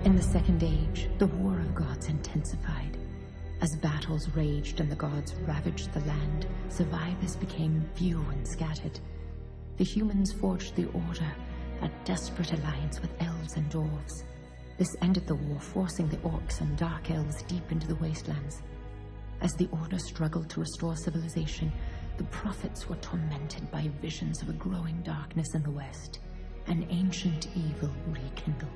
In the Second Age, the War of Gods intensified. As battles raged and the gods ravaged the land, survivors became few and scattered. The humans forged the Order, a desperate alliance with elves and dwarves. This ended the war, forcing the orcs and dark elves deep into the wastelands. As the Order struggled to restore civilization, the prophets were tormented by visions of a growing darkness in the west, an ancient evil rekindled.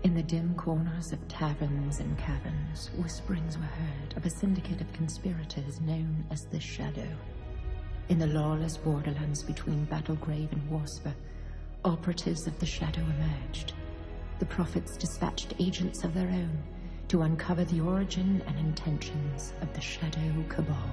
In the dim corners of taverns and caverns, whisperings were heard of a syndicate of conspirators known as the Shadow. In the lawless borderlands between Battlegrave and Warspa, operatives of the Shadow emerged. The prophets dispatched agents of their own to uncover the origin and intentions of the Shadow Cabal.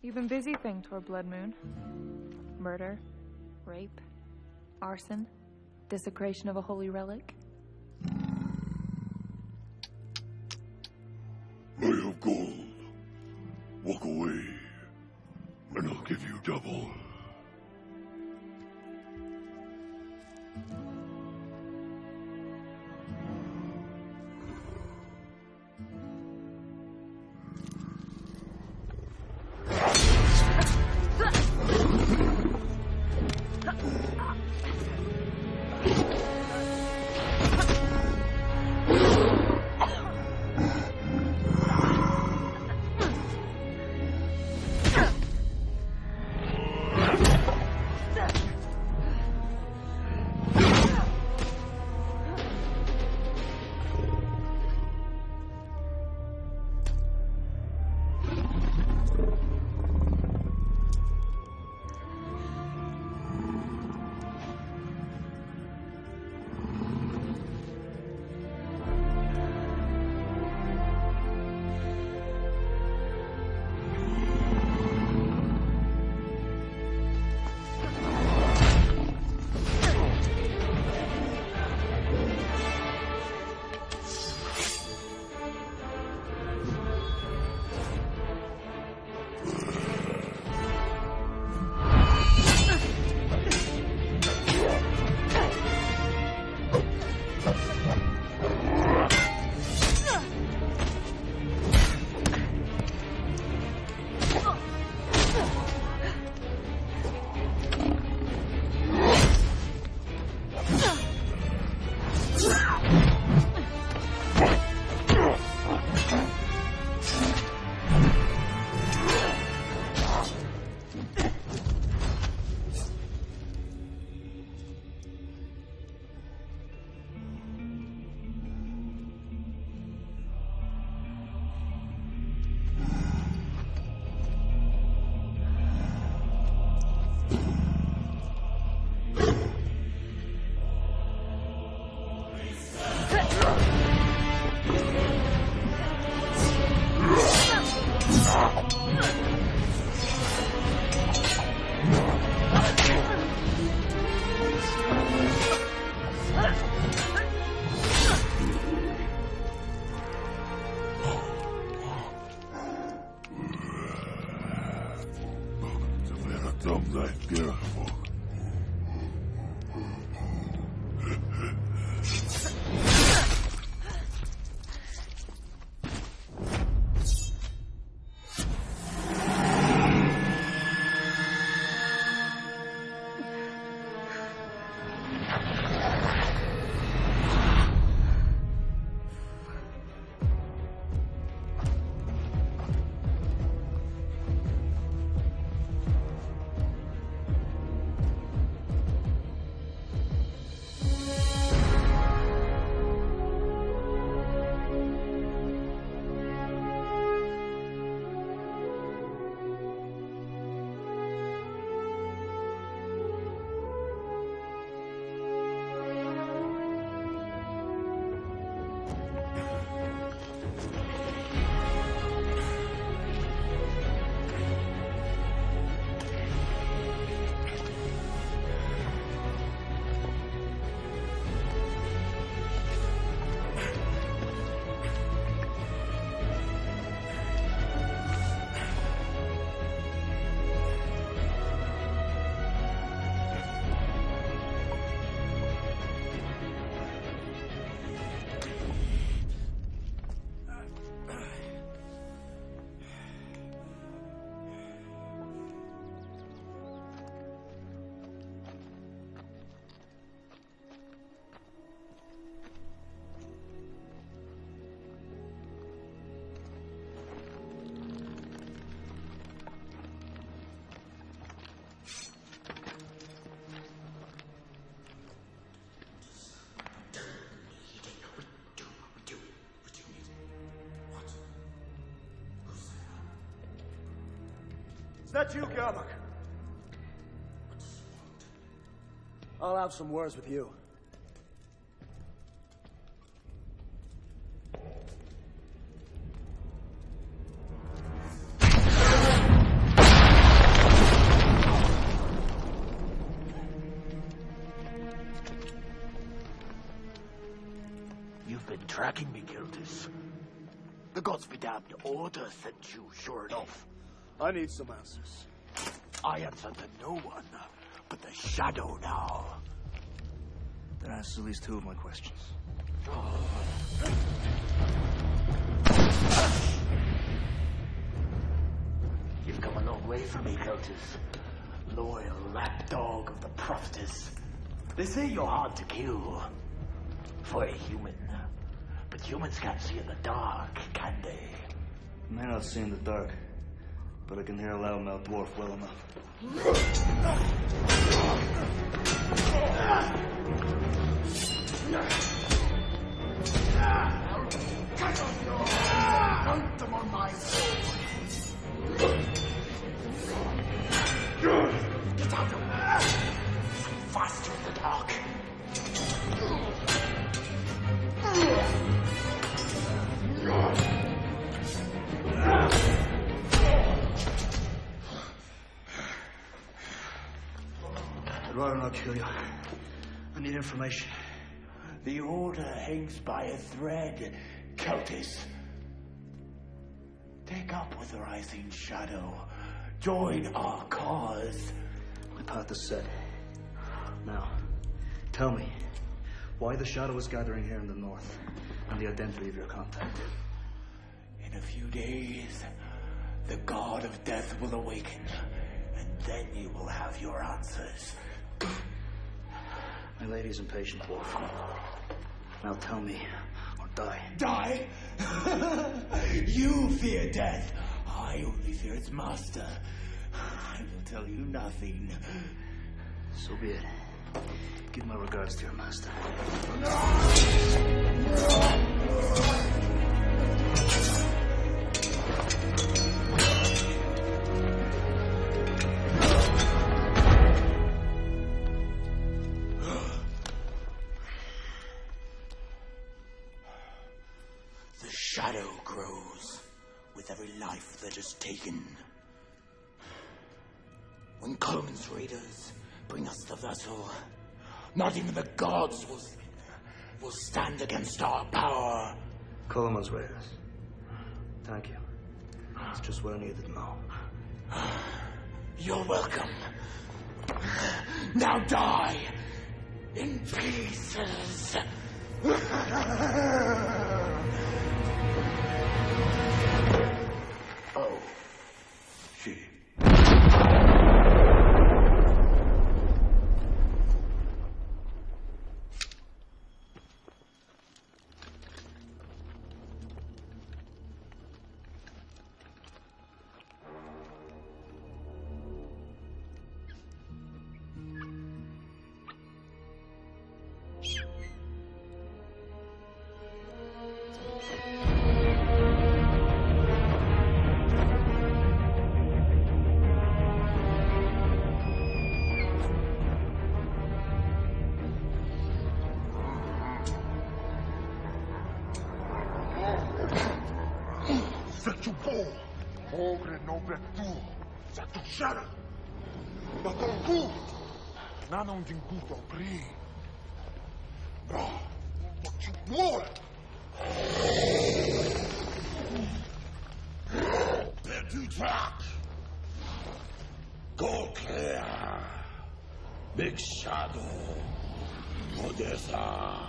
You've been busy thing toward Blood Moon. Murder, rape, arson, desecration of a holy relic. I have gold. Walk away, and I'll give you double. Dom that careful. Is that you, Garbuck? I'll have some words with you. You've been tracking me, Gildas. The gods be damned, order sent you, sure enough. I need some answers. I answer to no one, but the shadow now. That answers at least two of my questions. You've come a long way from me, Gildas. Loyal lapdog of the prophetess. They say you're hard to kill. For a human. But humans can't see in the dark, can they? I may not see in the dark, but I can hear a loudmouth dwarf well enough. Cut off your mount them on my sword. Get out of there! Faster in the dark. I'd rather not kill you. I need information. The order hangs by a thread, Celtis. Take up with the rising shadow. Join our cause. My path is set. Now, tell me why the shadow is gathering here in the north and the identity of your contact. In a few days, the god of death will awaken, and then you will have your answers. My lady's impatient, dwarf. Now tell me, or die. Die? You fear death. I only fear its master. I will tell you nothing. So be it. Give my regards to your master. The shadow grows with every life that is taken. When Coleman's raiders bring us the vessel, not even the gods will stand against our power. Coleman's raiders. Thank you. That's just what I needed to know. You're welcome. Now die in pieces. Oh, she. Non tinguto pri. No, non ci muore. Per tu track. Go clear. Big shadow. Odessa.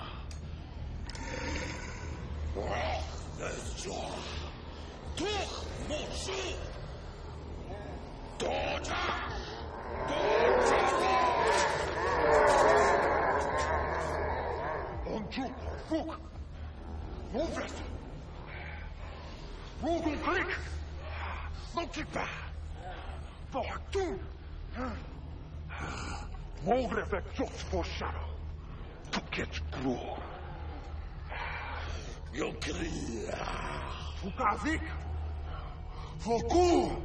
There's joy. Toch, mochi. Doja. Fuk! Move it! Move and click! Don't keep back! For two! Move effect just for shadow. To get grow. You clear. Fukazik! For cool!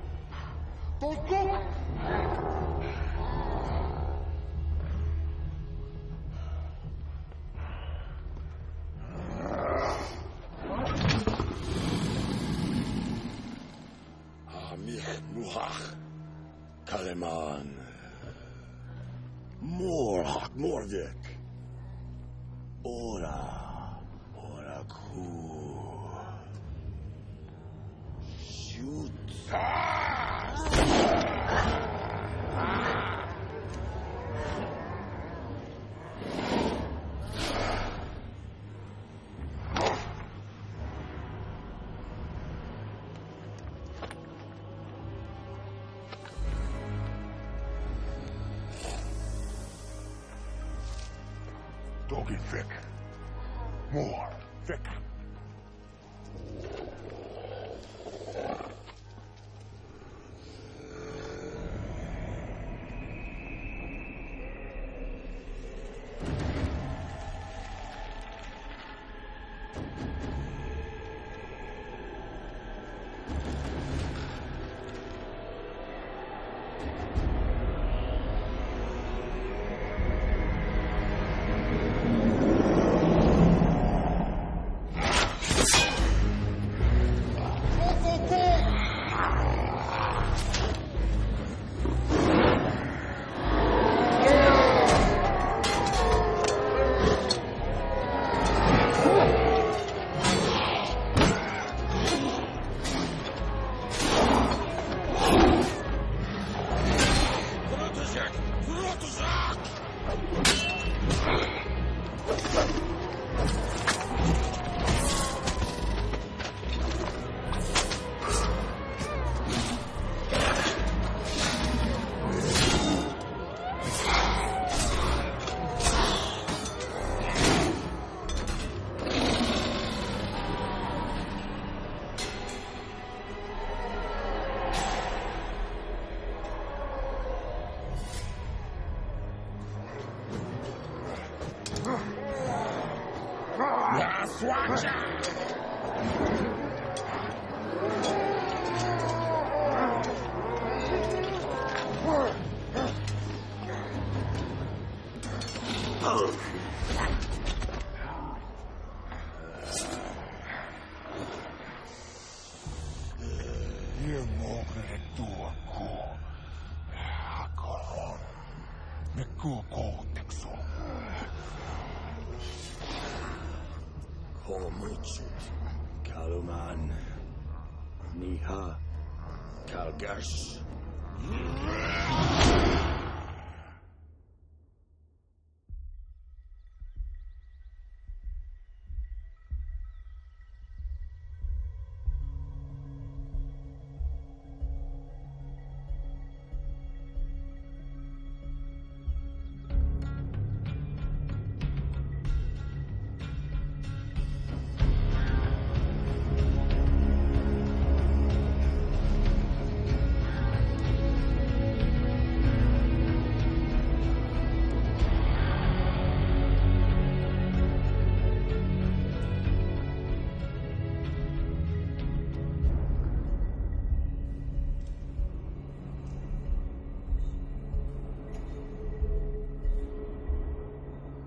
Don't cook! Kaleman. Mordek. Ora ku. Shoot. Doggy thick. More thick.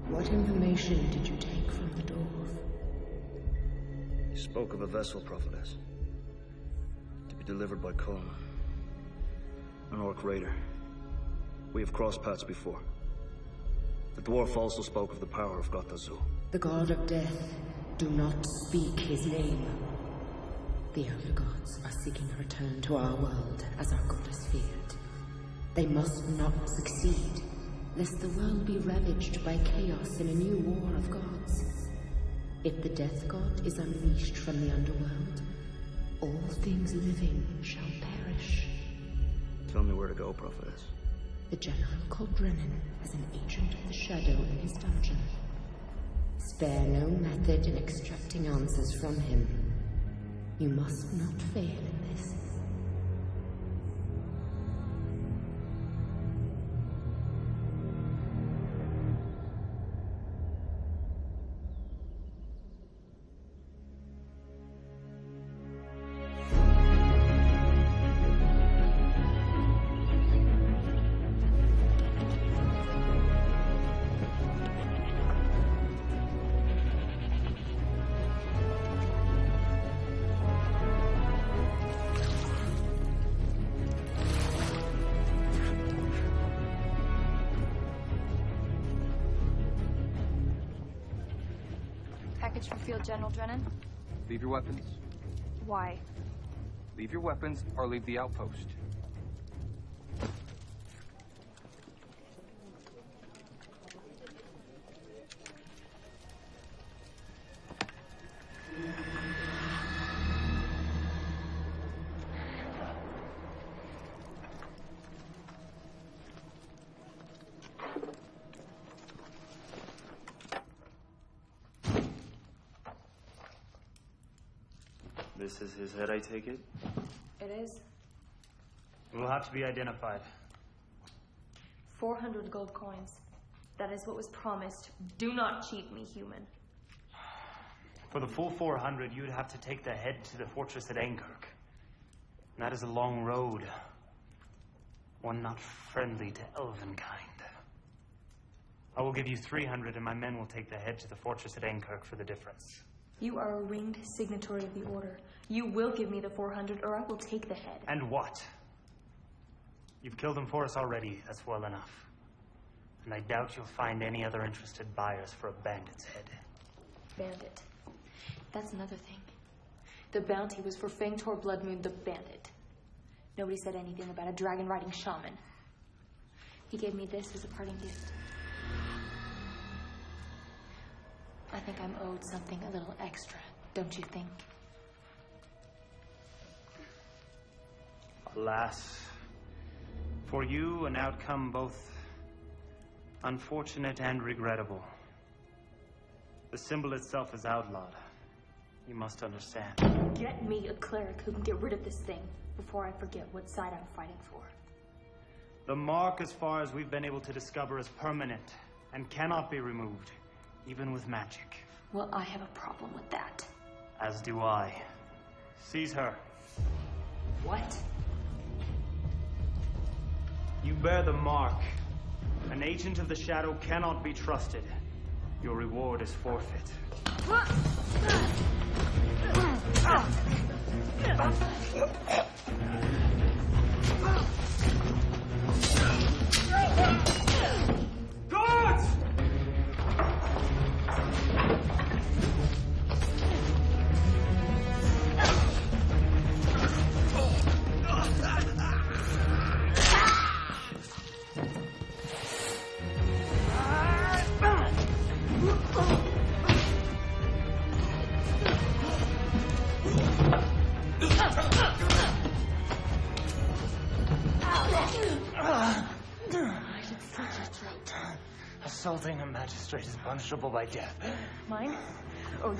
What information did you take from the dwarf? He spoke of a vessel, prophetess, to be delivered by Coleman, an orc raider. We have crossed paths before. The dwarf also spoke of the power of Gatazu. The god of death. Do not speak his name. The elder gods are seeking a return to our world as our goddess feared. They must not succeed, lest the world be ravaged by chaos in a new war of gods. If the death god is unleashed from the underworld, all things living shall perish. Tell me where to go, prophetess. The general called Brennan as an agent of the shadow in his dungeon. Spare no method in extracting answers from him. You must not fail in this. Package for Field General Drennan. Leave your weapons. Why? Leave your weapons or leave the outpost. This is his head, I take it? It is. It will have to be identified. 400 gold coins. That is what was promised. Do not cheat me, human. For the full 400, you'd have to take the head to the fortress at Ankirk. And that is a long road. One not friendly to elvenkind. I will give you 300, and my men will take the head to the fortress at Ankirk for the difference. You are a ringed signatory of the order. You will give me the 400, or I will take the head. And what? You've killed him for us already. That's well enough. And I doubt you'll find any other interested buyers for a bandit's head. Bandit. That's another thing. The bounty was for Fangtor Bloodmoon the Bandit. Nobody said anything about a dragon-riding shaman. He gave me this as a parting gift. I think I'm owed something a little extra, don't you think? Alas, for you, an outcome both unfortunate and regrettable. The symbol itself is outlawed. You must understand. Get me a cleric who can get rid of this thing before I forget what side I'm fighting for. The mark, as far as we've been able to discover, is permanent and cannot be removed, even with magic. Well, I have a problem with that. As do I. Seize her. What? You bear the mark. An agent of the shadow cannot be trusted. Your reward is forfeit. Guards! Assaulting a magistrate is punishable by death. Mine? Or...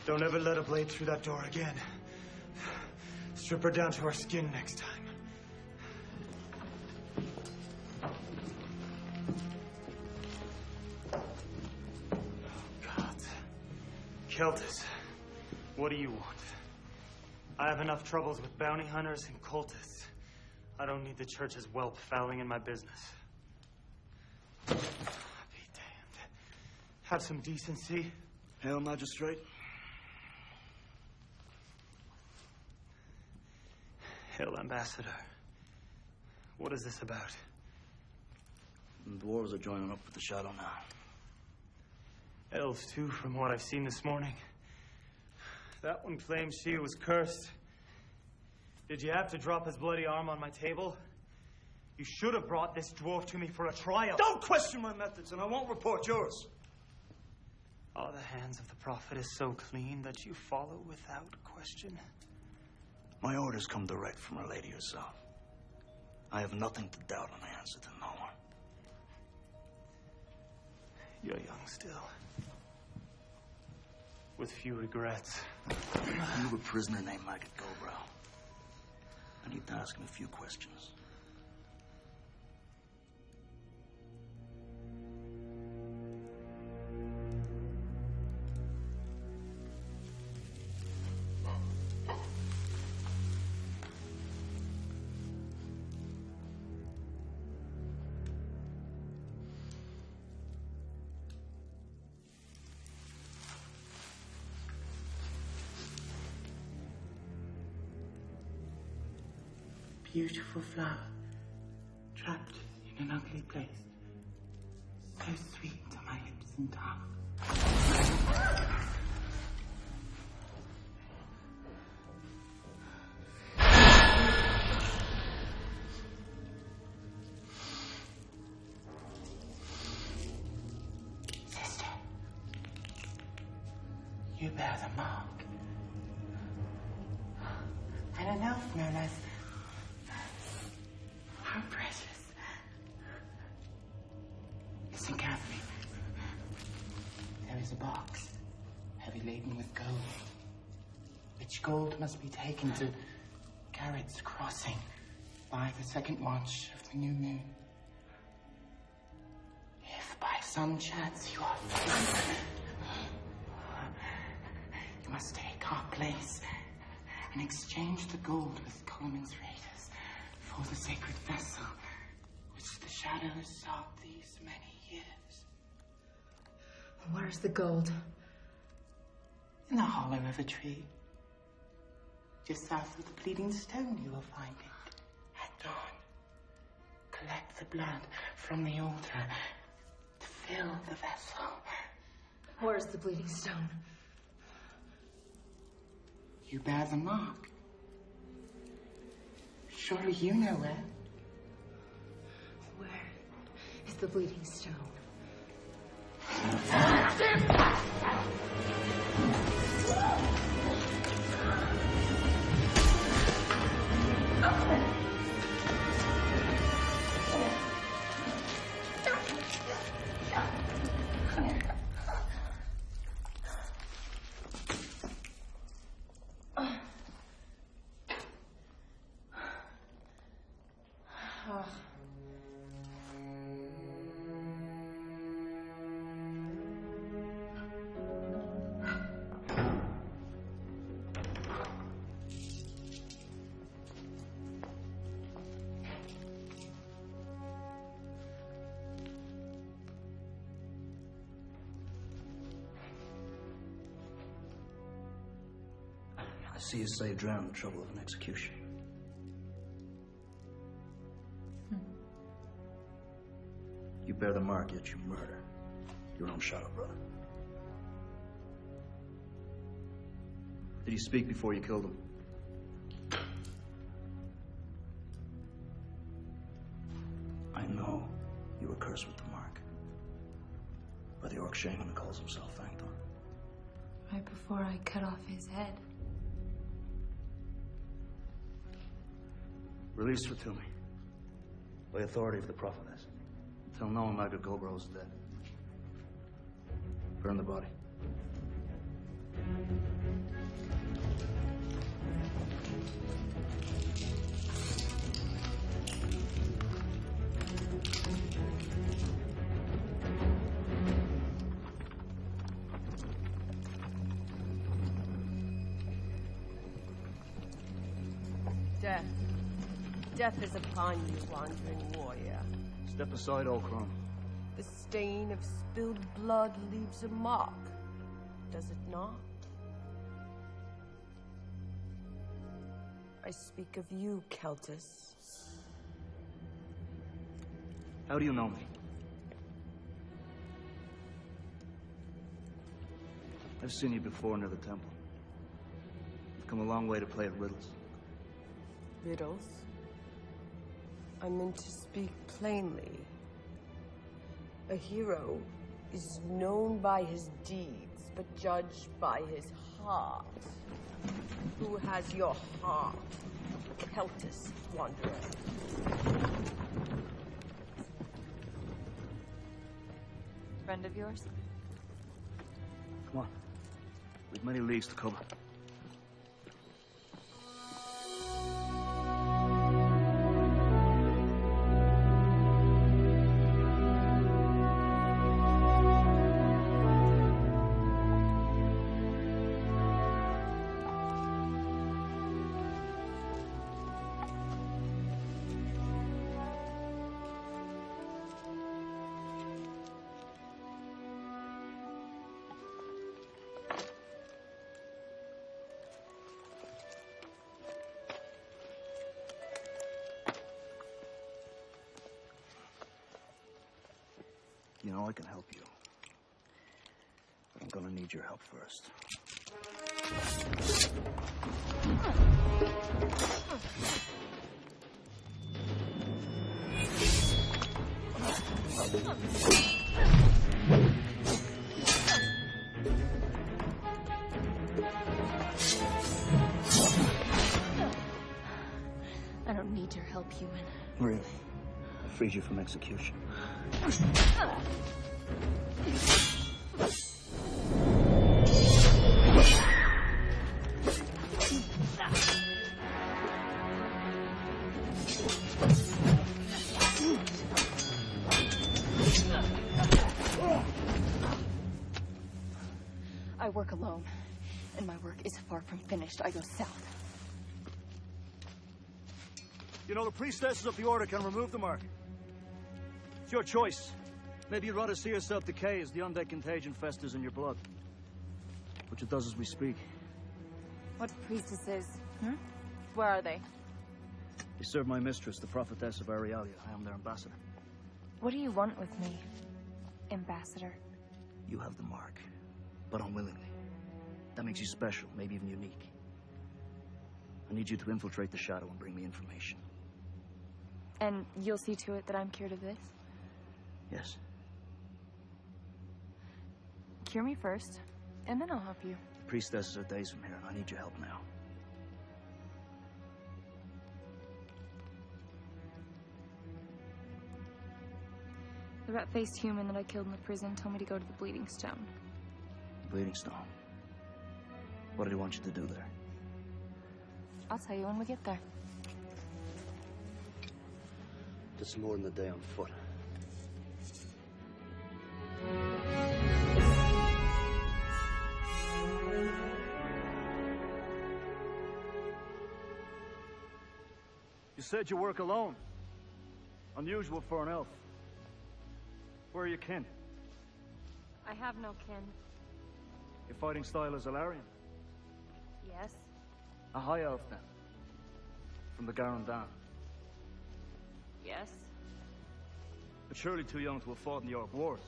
Don't ever let a blade through that door again. Strip her down to her skin next time. God. Keltis, what do you want? I have enough troubles with bounty hunters and cultists. I don't need the church's whelp fouling in my business. Be damned. Have some decency. Hail, Magistrate. Hail, Ambassador. What is this about? The dwarves are joining up with the Shadow now. Elves, too, from what I've seen this morning. That one claims she was cursed. Did you have to drop his bloody arm on my table? You should have brought this dwarf to me for a trial. Don't question my methods, and I won't report yours. Oh, the hands of the prophet is so clean that you follow without question. My orders come direct from Our Lady herself. I have nothing to doubt, and I answer to no one. You're young still. With few regrets. You have a prisoner named Maggot Goldbrow. I need to ask him a few questions. Beautiful flower, trapped in an ugly place. So sweet to my lips and tongue. Sister, you bear the mark. And an elf no less. How precious. Listen carefully. There is a box, heavy laden with gold. Which gold must be taken to Garrett's Crossing by the second watch of the new moon. If by some chance you are found, you must take our place and exchange the gold with Coleman's raiders for the sacred vessel which the shadows sought these many years. Where's the gold? In the hollow of a tree. Just south of the bleeding stone you will find it. At dawn. Collect the blood from the altar to fill the vessel. Where's the bleeding stone? You bear the mark. Surely you know where. Where is the bleeding stone? I see you saved Drown the trouble of an execution. You bear the mark, yet you murder your own shadow brother. Did he speak before you killed him? I know you were cursed with the mark by the orc shaman who calls himself Fangthorn. Right before I cut off his head. Release her to me. By authority of the prophetess. Tell no one Margaret Goldborough is dead. Burn the body. Death. Death is upon you, wandering warrior. Step aside, old crone. The stain of spilled blood leaves a mark, does it not? I speak of you, Celtus. How do you know me? I've seen you before near the temple. You've come a long way to play at riddles. Riddles? I meant to speak plainly. A hero is known by his deeds, but judged by his heart. Who has your heart? Celtus, wanderer. Friend of yours? Come on. We've many leagues to cover. You know, I can help you. But I'm gonna need your help first. I don't need your help, human. Really? I freed you from execution. I work alone, and my work is far from finished. I go south. You know, the priestesses of the Order can remove the mark. It's your choice. Maybe you'd rather see yourself decay as the undead contagion festers in your blood. Which it does as we speak. What priestesses? Where are they? They serve my mistress, the prophetess of Arialia. I am their ambassador. What do you want with me, ambassador? You have the mark, but unwillingly. That makes you special, maybe even unique. I need you to infiltrate the shadow and bring me information. And you'll see to it that I'm cured of this? Yes. Cure me first, and then I'll help you. The priestesses are days from here, and I need your help now. The rat-faced human that I killed in the prison told me to go to the Bleeding Stone. The Bleeding Stone? What did he want you to do there? I'll tell you when we get there. It's more than a day on foot. You said you work alone. Unusual for an elf. Where are your kin? I have no kin. Your fighting style is Alarian. Yes? A high elf, then. From the Garandan. Yes? But surely too young to have fought in the York Wars.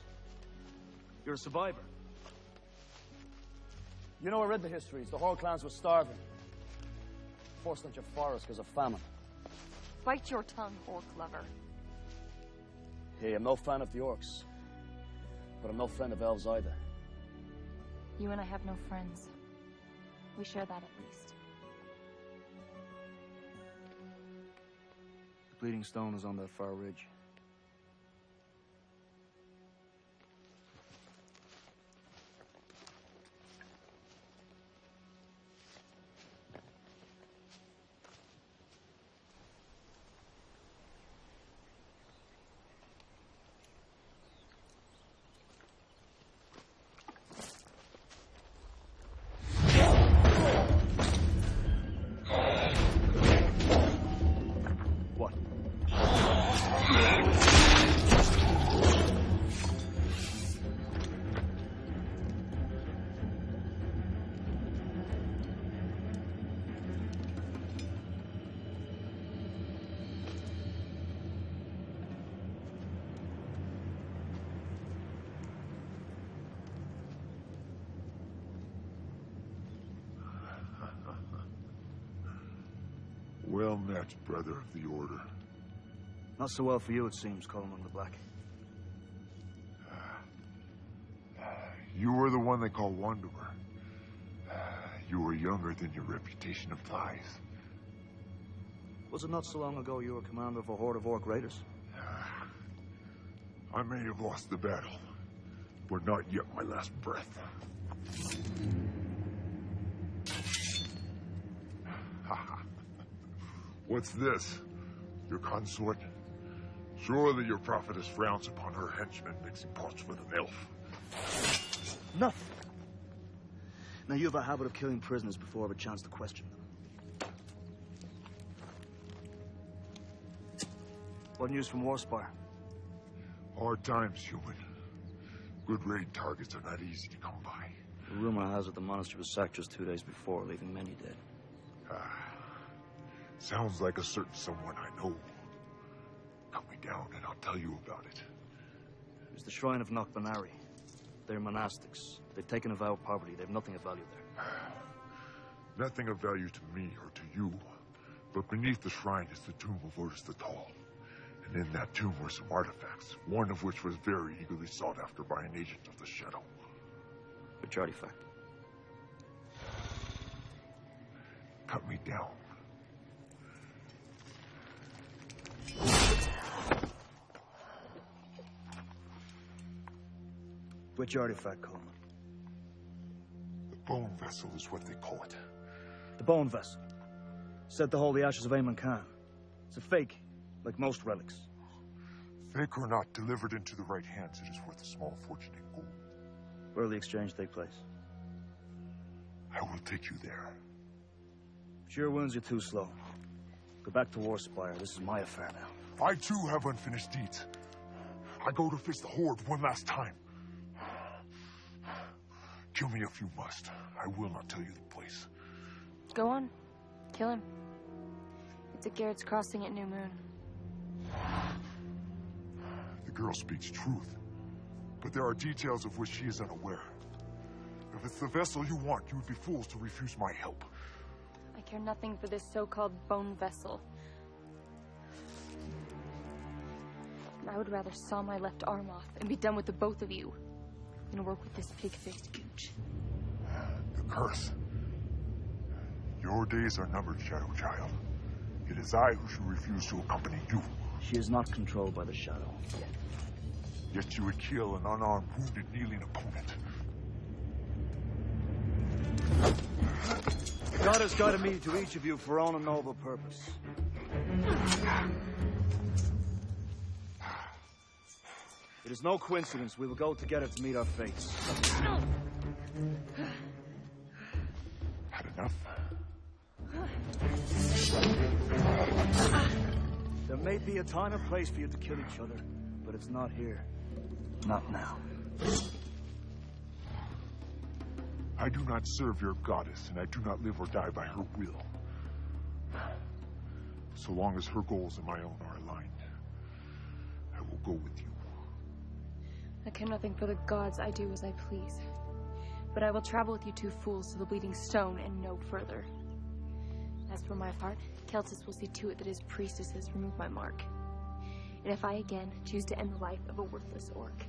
You're a survivor. You know, I read the histories. The whole clans were starving. Forced into forest because of famine. Bite your tongue, orc lover. Hey, I'm no fan of the orcs. But I'm no friend of elves either. You and I have no friends. We share that at least. The Bleeding Stone is on that far ridge. Well met, brother of the Order. Not so well for you, it seems, Coleman the Black. You were the one they call Wanderer. You were younger than your reputation implies. Was it not so long ago you were commander of a horde of orc raiders? I may have lost the battle, but not yet my last breath. What's this? Your consort? Surely your prophetess frowns upon her henchman mixing pots with an elf. Nothing. Now, you have a habit of killing prisoners before I have a chance to question them. What news from Warspire? Hard times, human. Good raid targets are not easy to come by. The rumor has it the monastery was sacked just 2 days before, leaving many dead. Sounds like a certain someone I know. Cut me down and I'll tell you about it. There's the shrine of Knockbanari. They're monastics. They've taken a vow of poverty. They have nothing of value there. Nothing of value to me or to you. But beneath the shrine is the tomb of Urus the Tall. And in that tomb were some artifacts, one of which was very eagerly sought after by an agent of the Shadow. Which artifact? Cut me down. Which artifact, Coleman? The bone vessel is what they call it. The bone vessel. Said to hold the ashes of Aemon Khan. It's a fake, like most relics. Fake or not, delivered into the right hands, it is worth a small fortune in gold. Where will the exchange take place? I will take you there. Sure wounds you too slow. Go back to Warspire. This is my affair now. I too have unfinished deeds. I go to face the Horde one last time. Kill me if you must. I will not tell you the place. Go on. Kill him. It's at Garrett's Crossing at New Moon. The girl speaks truth, but there are details of which she is unaware. If it's the vessel you want, you would be fools to refuse my help. I care nothing for this so-called bone vessel. I would rather saw my left arm off and be done with the both of you than work with this pig-faced gooch. The curse. Your days are numbered, Shadow Child. It is I who should refuse to accompany you. She is not controlled by the Shadow. Yet you would kill an unarmed, wounded, kneeling opponent. God has guided me to each of you for own and noble purpose. It is no coincidence we will go together to meet our fates. Had enough? There may be a time and place for you to kill each other, but it's not here. Not now. I do not serve your goddess, and I do not live or die by her will. So long as her goals and my own are aligned, I will go with you. I care nothing for the gods. I do as I please. But I will travel with you two fools to the Bleeding Stone and no further. As for my part, Keltis will see to it that his priestesses remove my mark. And if I again choose to end the life of a worthless orc,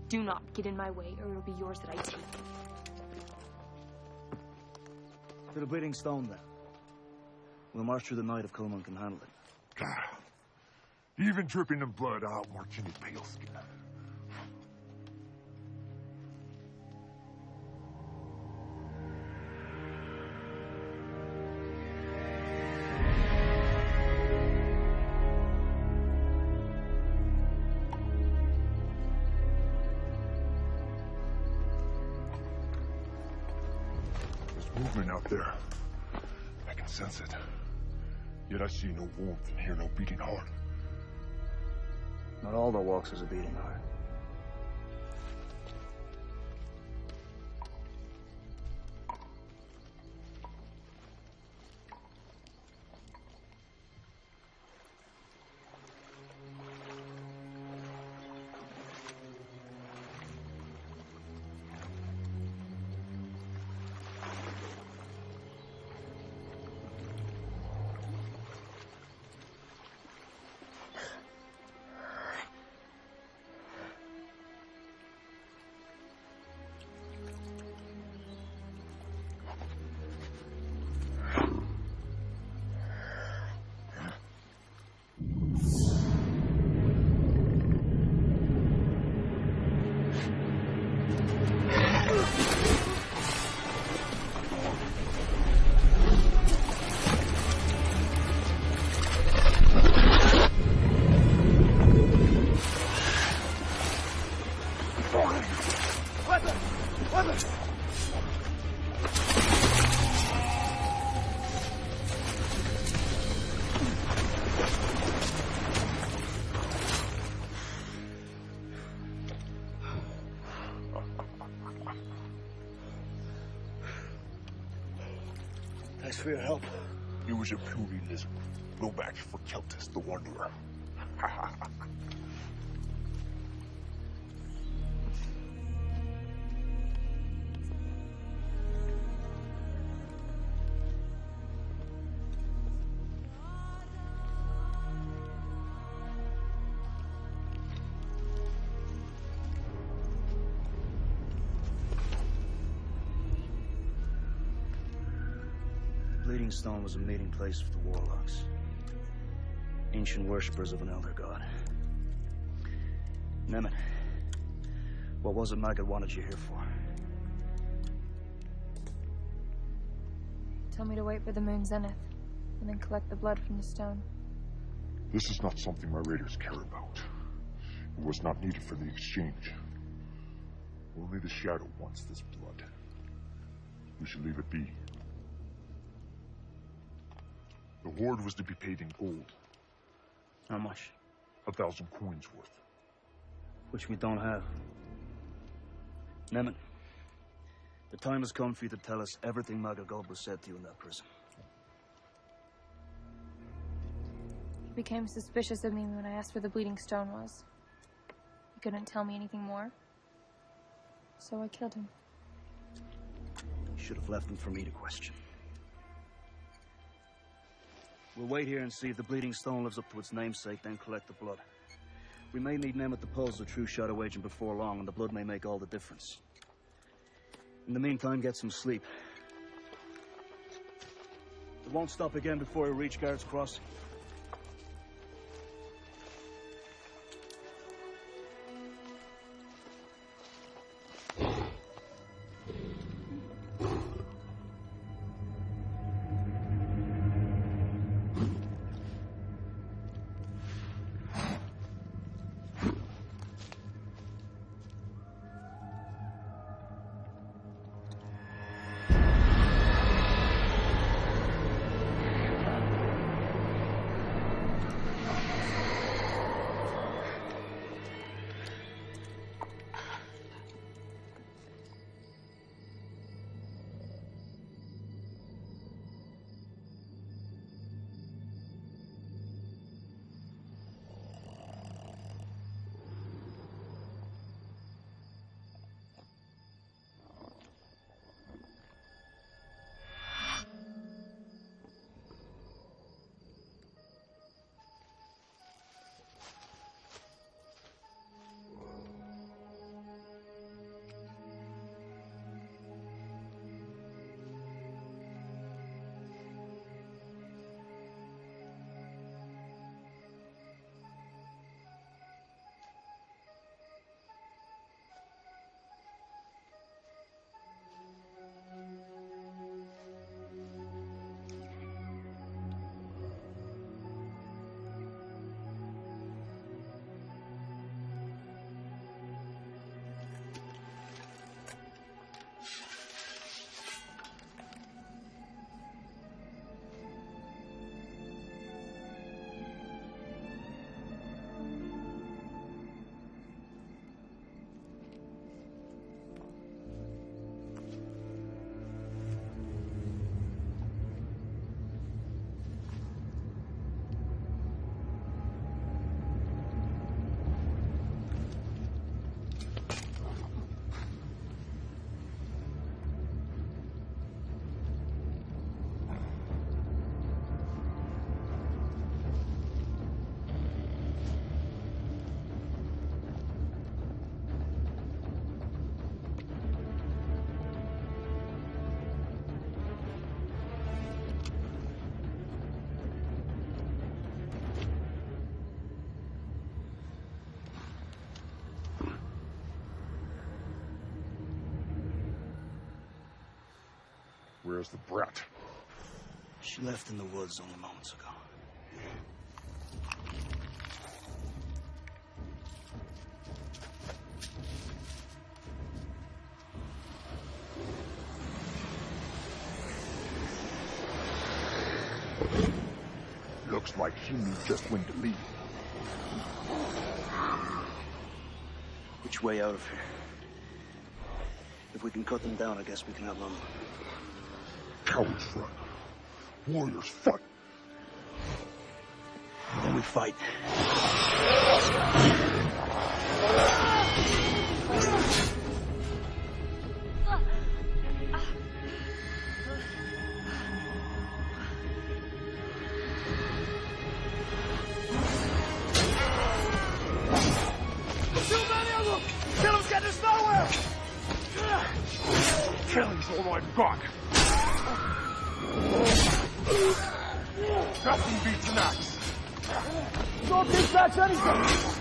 do not get in my way, or it will be yours that I take. To the Bleeding Stone, then. We'll march through the night if Coleman can handle it. Even dripping in blood, I'll march any pale skin. Movement out there. I can sense it. Yet I see no warmth and hear no beating heart. Not all that walks is a beating heart. Thanks for your help. It was a puny lizard. No match for Keltis the Wanderer. Bleeding Stone was a meeting place for the warlocks. Ancient worshippers of an elder god. Nemeth, what was it Maggot wanted you here for? Tell me to wait for the moon's zenith, and then collect the blood from the stone. This is not something my raiders care about. It was not needed for the exchange. Only the Shadow wants this blood. We should leave it be. The Horde was to be paid in gold. How much? 1,000 coins worth. Which we don't have. Nemeth, the time has come for you to tell us everything Magagobra said to you in that prison. He became suspicious of me when I asked where the bleeding stone was. He couldn't tell me anything more. So I killed him. You should have left him for me to question. We'll wait here and see if the bleeding stone lives up to its namesake, then collect the blood. We may need Nemeth to pose the true Shadow Agent before long, and the blood may make all the difference. In the meantime, get some sleep. It won't stop again before we reach Guards Crossing. Where's the brat? She left in the woods only moments ago. Looks like she knew just when to leave. Which way out of here? If we can cut them down, I guess we can outrun them. Cowards run. Warriors fight. Then we fight. Killing's all I've got. Nothing beats an axe. Don't take back anything.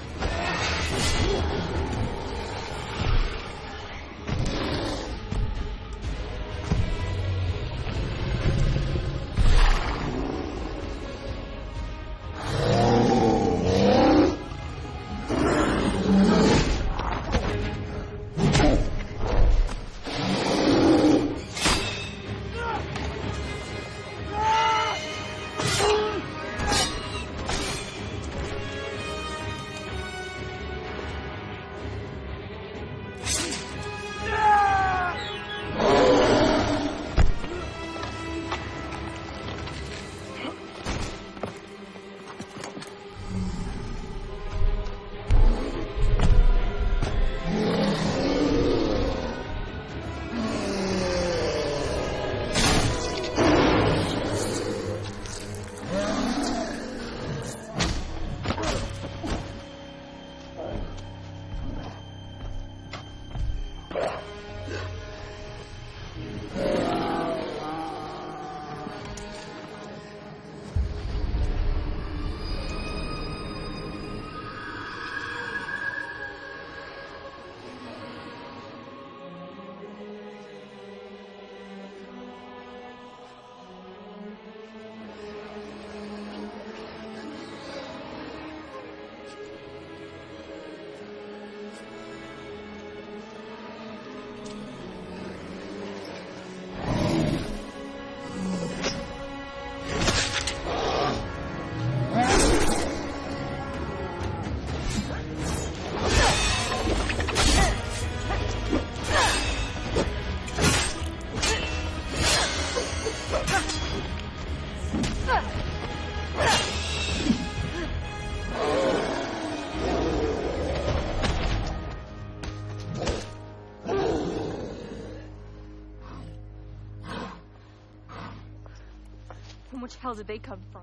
Which hell did they come from?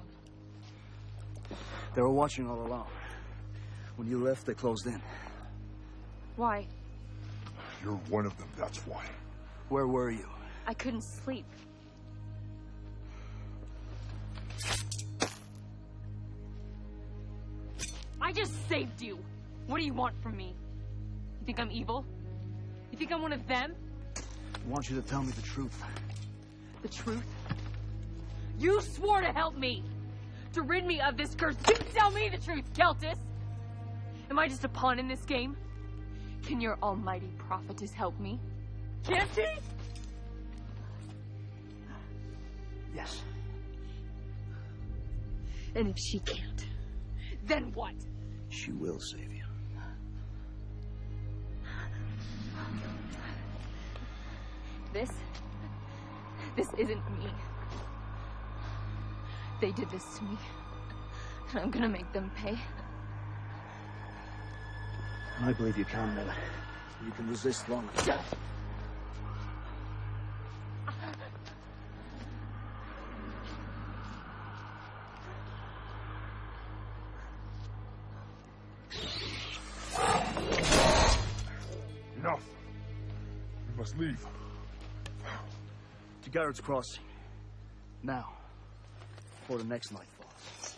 They were watching all along. When you left, they closed in. Why? You're one of them, that's why. Where were you? I couldn't sleep. I just saved you. What do you want from me? You think I'm evil? You think I'm one of them? I want you to tell me the truth. The truth? You swore to help me! To rid me of this curse. You tell me the truth, Keltis! Am I just a pawn in this game? Can your almighty prophetess help me? Can't she? Yes. And if she can't, then what? She will save you. This isn't me. They did this to me. And I'm gonna make them pay. I believe you can, Miller. You can resist long enough. Enough. We must leave. To Garrett's Crossing. Now. Before the next night falls.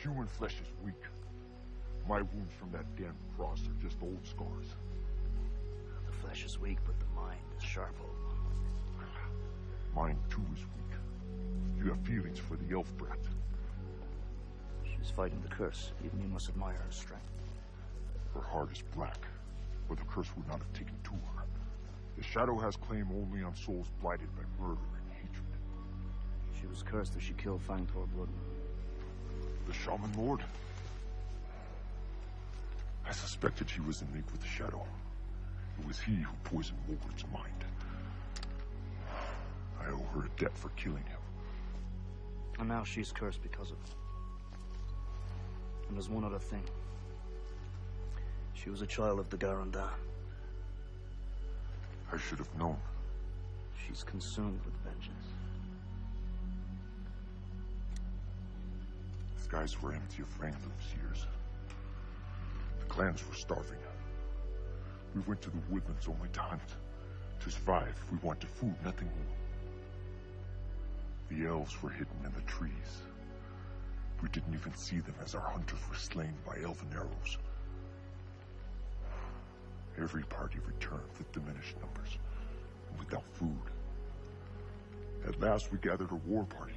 Human flesh is weak. My wounds from that damn cross are just old scars. The flesh is weak, but the mind is sharp, old one. Mine, too, is weak. You have feelings for the elf brat. She's fighting the curse. Even you must admire her strength. Her heart is black, but the curse would not have taken to her. The shadow has claim only on souls blighted by murder and hatred. She was cursed as she killed Fangtor Bloodman. The Shaman Lord? I suspected he was in league with the Shadow. It was he who poisoned Wolvert's mind. I owe her a debt for killing him. And now she's cursed because of it. And there's one other thing. She was a child of the Garandan. I should have known. She's consumed with vengeance. The skies were empty of rain for those years. The clans were starving. We went to the woodlands only to hunt. To survive, we wanted food, nothing more. The elves were hidden in the trees. We didn't even see them as our hunters were slain by elven arrows. Every party returned with diminished numbers and without food. At last, we gathered a war party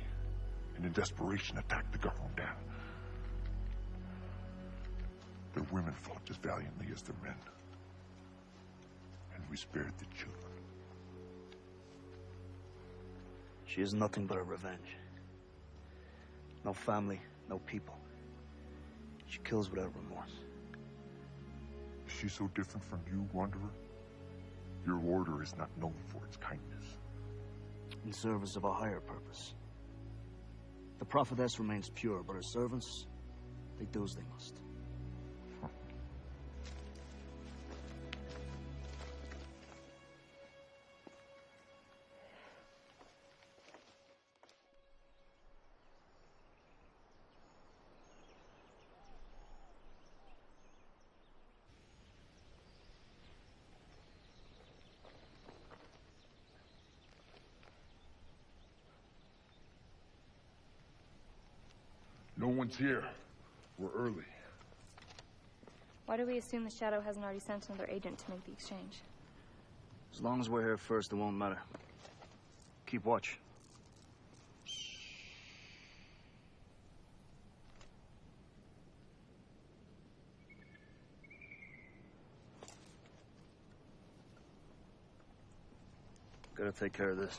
and in desperation attacked the Garandan. Their women fought as valiantly as their men. And we spared the children. She is nothing but a revenge. No family, no people. She kills without remorse. Is she so different from you, Wanderer? Your order is not known for its kindness. In service of a higher purpose. The prophetess remains pure, but her servants, they do as they must. No one's here. We're early. Why do we assume the Shadow hasn't already sent another agent to make the exchange? As long as we're here first, it won't matter. Keep watch. Gotta take care of this.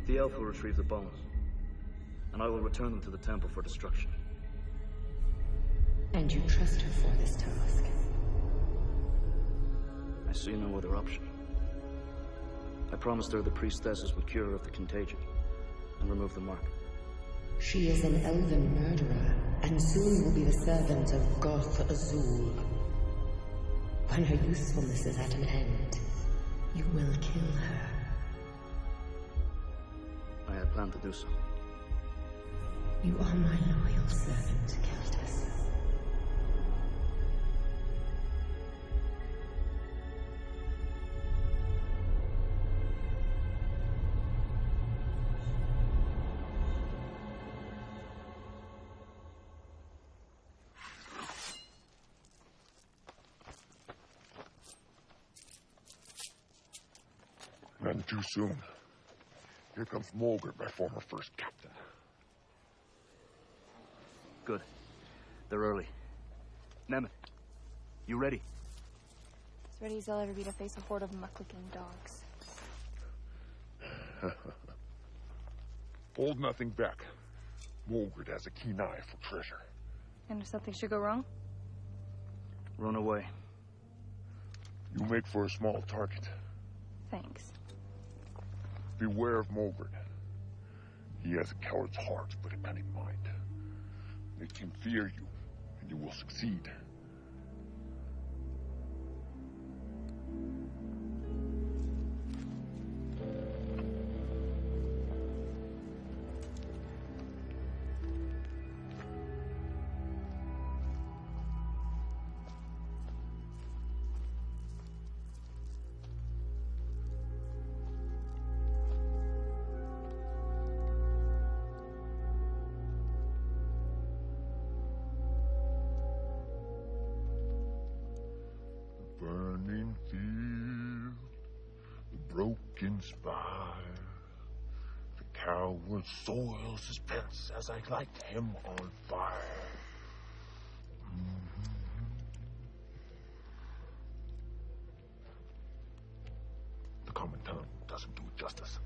The elf will retrieve the bones, and I will return them to the temple for destruction. And you trust her for this task? I see no other option. I promised her the priestesses would cure her of the contagion and remove the mark. She is an elven murderer, and soon will be the servant of Goth Azul. When her usefulness is at an end, you will kill her. I had planned to do so. You are my loyal servant, Countess. None too soon. Here comes Mulger, my former first captain. Good. They're early. Nemeth, you ready? As ready as I'll ever be to face a horde of muck-licking dogs. Hold nothing back. Mulgard has a keen eye for treasure. And if something should go wrong? Run away. You make for a small target. Thanks. Beware of Mulgard. He has a coward's heart, but a cunning mind. Make him fear you, and you will succeed. Burning field, the broken spire, the coward soils his pence as I light him on fire. The common tongue doesn't do it justice.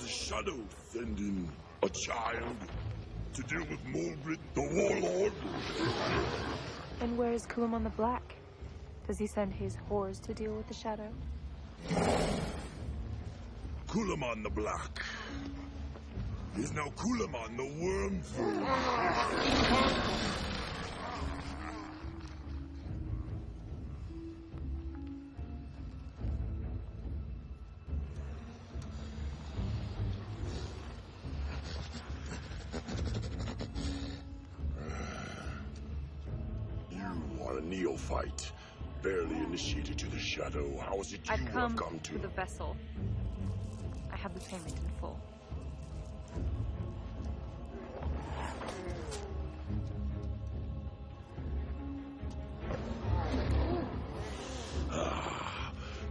Shadow send in a child to deal with Mordred the Warlord? And where is Kulamon the Black? Does he send his whores to deal with the Shadow? Kulamon the Black is now Kulamon the Wormfoot. Neophyte, barely initiated to the Shadow. How is it you have come to the vessel? I have the payment in full.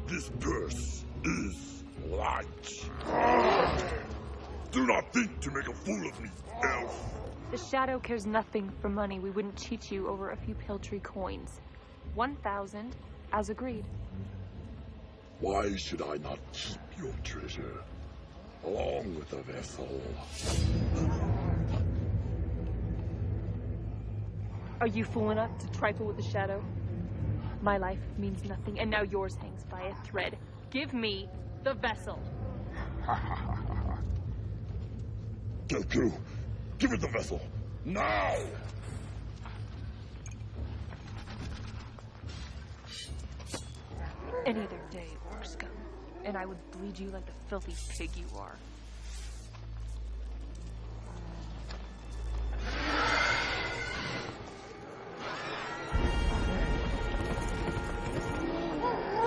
This purse is light. Do not think to make a fool of me, elf. The Shadow cares nothing for money. We wouldn't cheat you over a few paltry coins. 1,000, as agreed. Why should I not keep your treasure, along with the vessel? Are you fool enough to trifle with the Shadow? My life means nothing, and now yours hangs by a thread. Give me the vessel. Goku, give it the vessel, now! Any other day, orc scum, and I would bleed you like the filthy pig you are.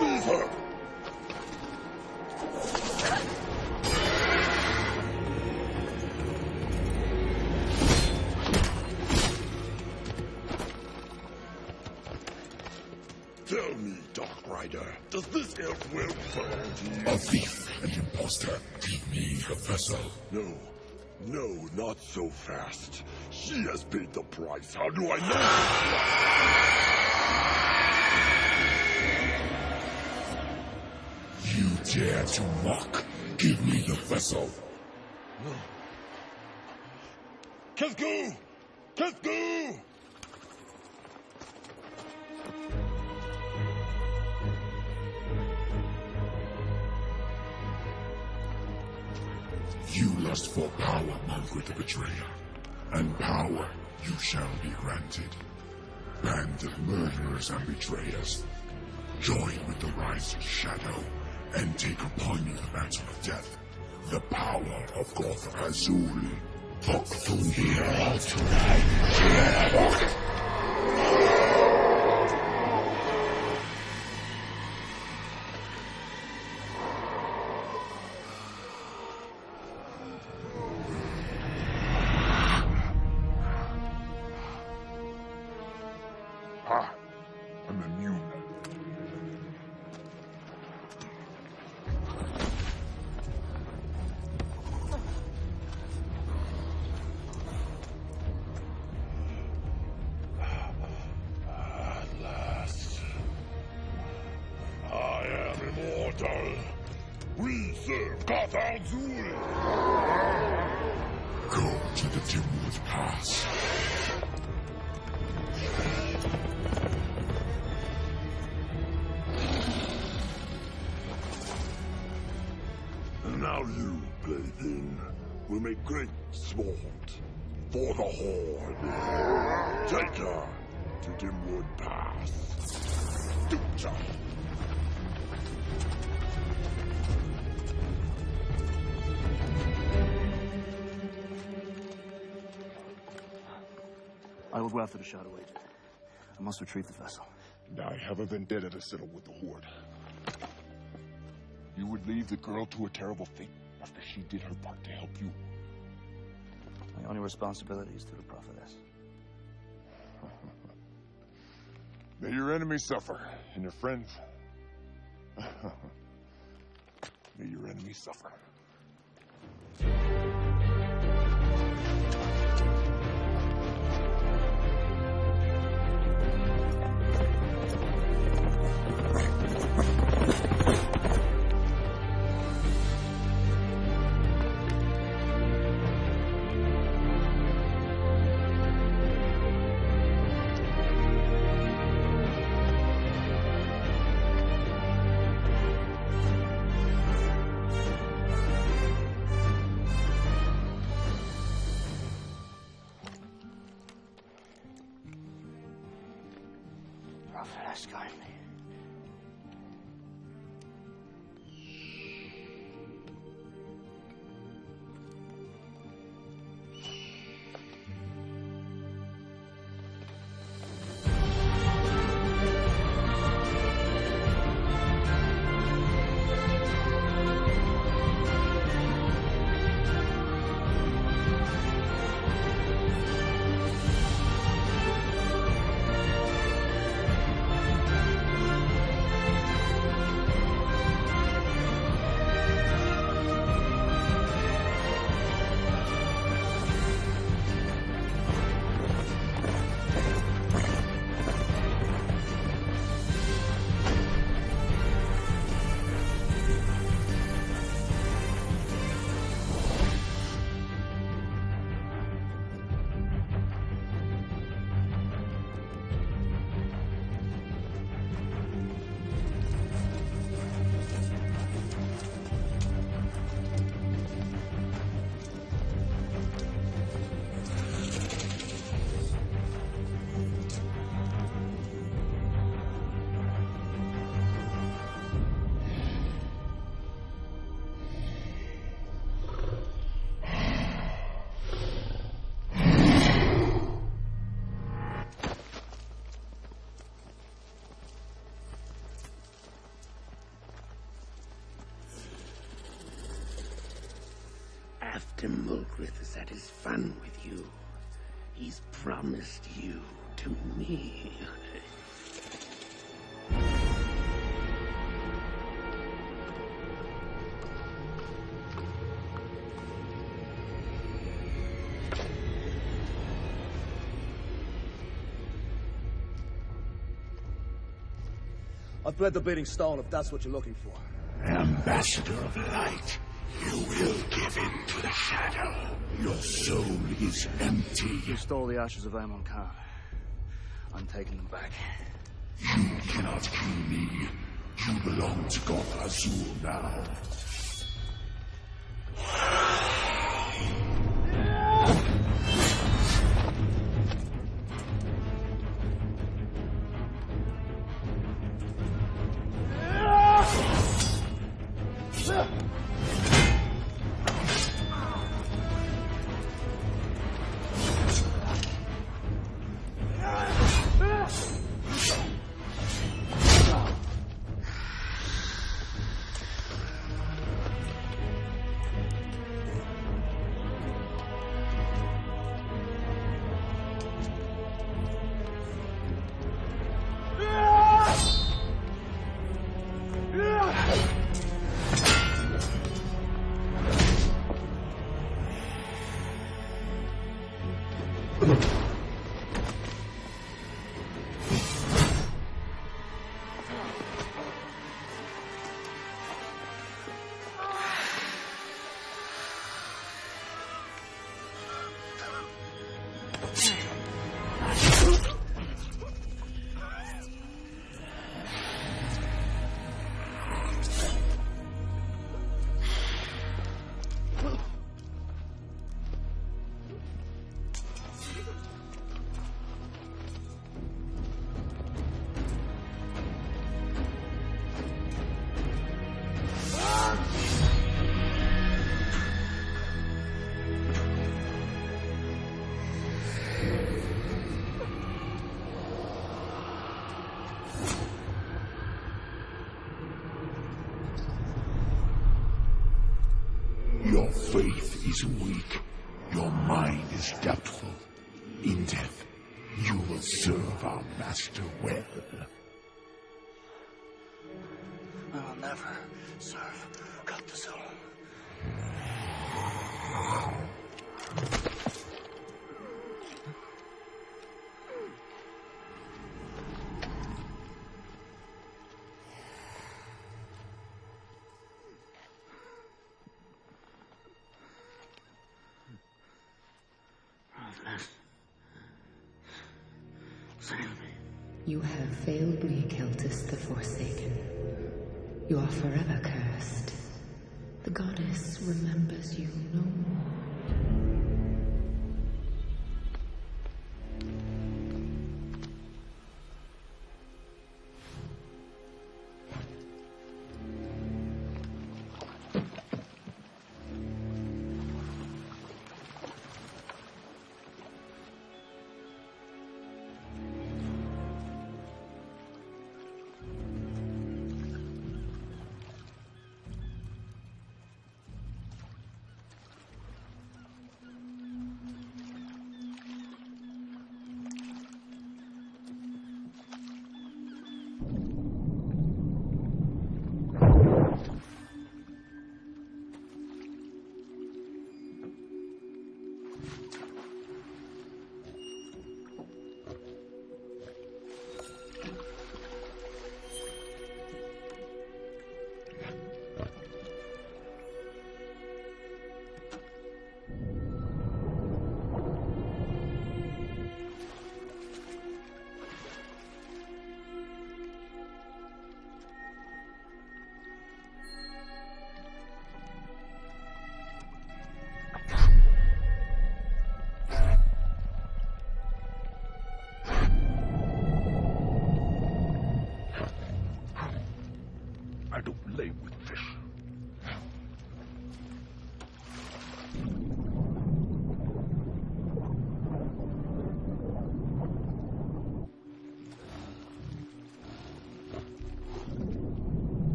Leave her! Tell me, Dark Rider, does this elf well belong to you? A thief, an imposter. Give me the vessel. No, no, not so fast. She has paid the price. How do I know? You dare to mock? Give me the vessel. No. Kesku! Kesku! You lust for power, Margaret the Betrayer, and power you shall be granted. Band of murderers and betrayers, join with the rising shadow, and take upon you the mantle of death, the power of Goth Azul. Talk to here tonight. I'm immune. At last. I am immortal. We serve Gott Azul! Go to the Dimwood Pass. And now you, plaything, will make great sport for the Horde. Take her to Dimwood Pass. Ducha! I will go after the Shadow Agent. I must retrieve the vessel. And I have a vendetta to settle with the Horde. You would leave the girl to a terrible fate after she did her part to help you. My only responsibility is to the prophetess. May your enemies suffer, and your friends... May your enemies suffer. Prophetess, guide me. After Mulgrith has had his fun with you, he's promised you to me. I've bled the beating stone if that's what you're looking for. Ambassador of Light, you will give in to the shadow. Your soul is empty. You stole the ashes of Amon Khan. I'm taking them back. You cannot kill me. You belong to Goth Azul now. is weak. Your mind is depthful. In death, you will serve our master well. I will never serve Cultus. You have failed me, Celtus the Forsaken. You are forever cursed. The goddess remembers you no more.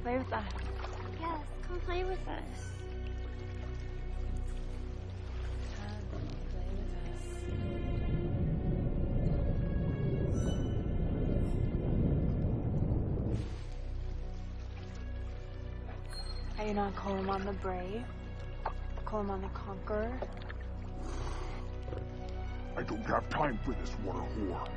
Play with us. Yes, come play with us. Are you not Coleman the Brave? Coleman the Conqueror? I don't have time for this water whore.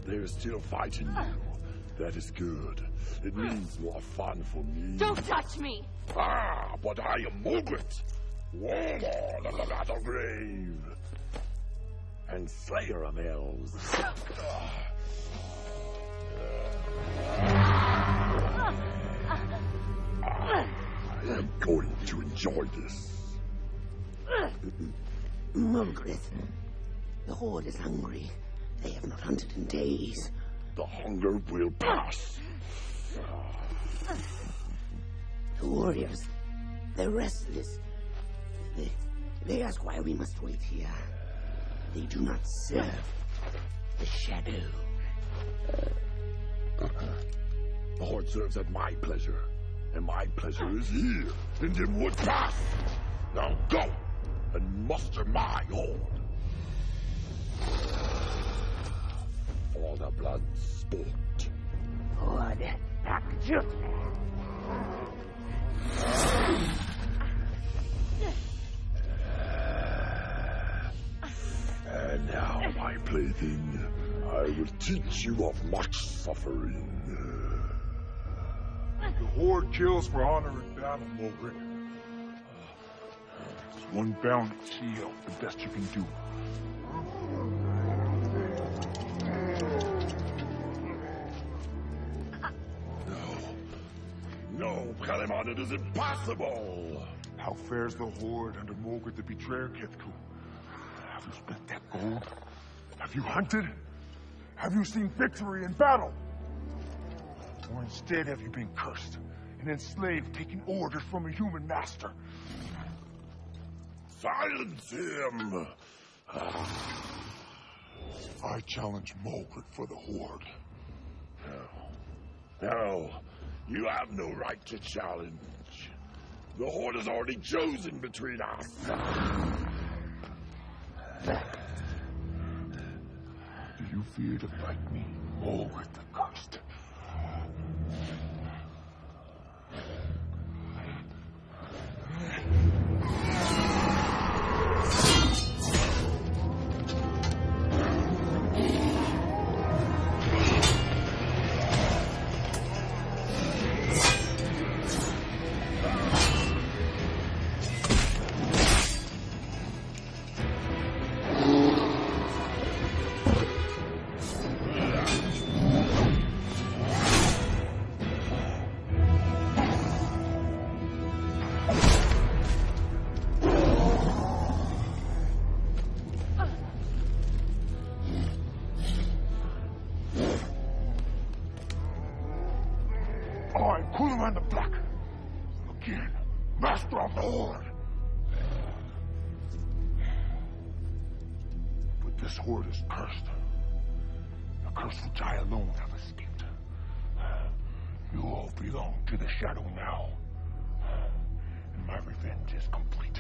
There's still fight in you. That is good. It means more fun for me. Don't touch me! Ah, but I am Margaret, warlord of the Battlegrave. and slayer of elves. I am going to enjoy this. Mulgrith, the Horde is hungry. They have not hunted in days. The hunger will pass. The warriors, they're restless. They ask why we must wait here. They do not serve the shadow. The Horde serves at my pleasure, and my pleasure is here in Dimwood Pass. Now go and muster my Horde. For the blood sport. Horde, back to And now, my plaything, I will teach you of much suffering. The Horde kills for honor in battle, Mulgrith. There's one bound seal, the best you can do. No, Kalimon, it is impossible! How fares the Horde under Mulgrith the Betrayer, Kithku? Have you spent that gold? Have you hunted? Have you seen victory in battle? Or instead have you been cursed and enslaved, taking orders from a human master? Silence him! I challenge Mulgrith for the Horde. No, you have no right to challenge. The Horde has already chosen between us. Do you fear to fight me, Mulgrith the Cursed? Master of the Horde! But this Horde is cursed. A curse which I alone have escaped. You all belong to the Shadow now. And my revenge is complete.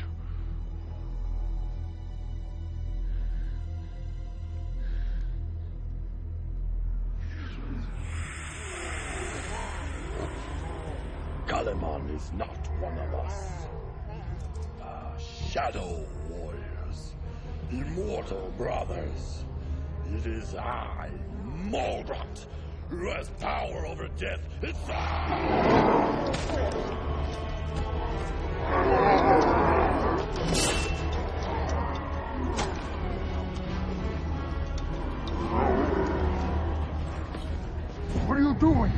Kalimon is not one of us. Shadow warriors, immortal brothers. It is I, Mulgrith, who has power over death itself. What are you doing?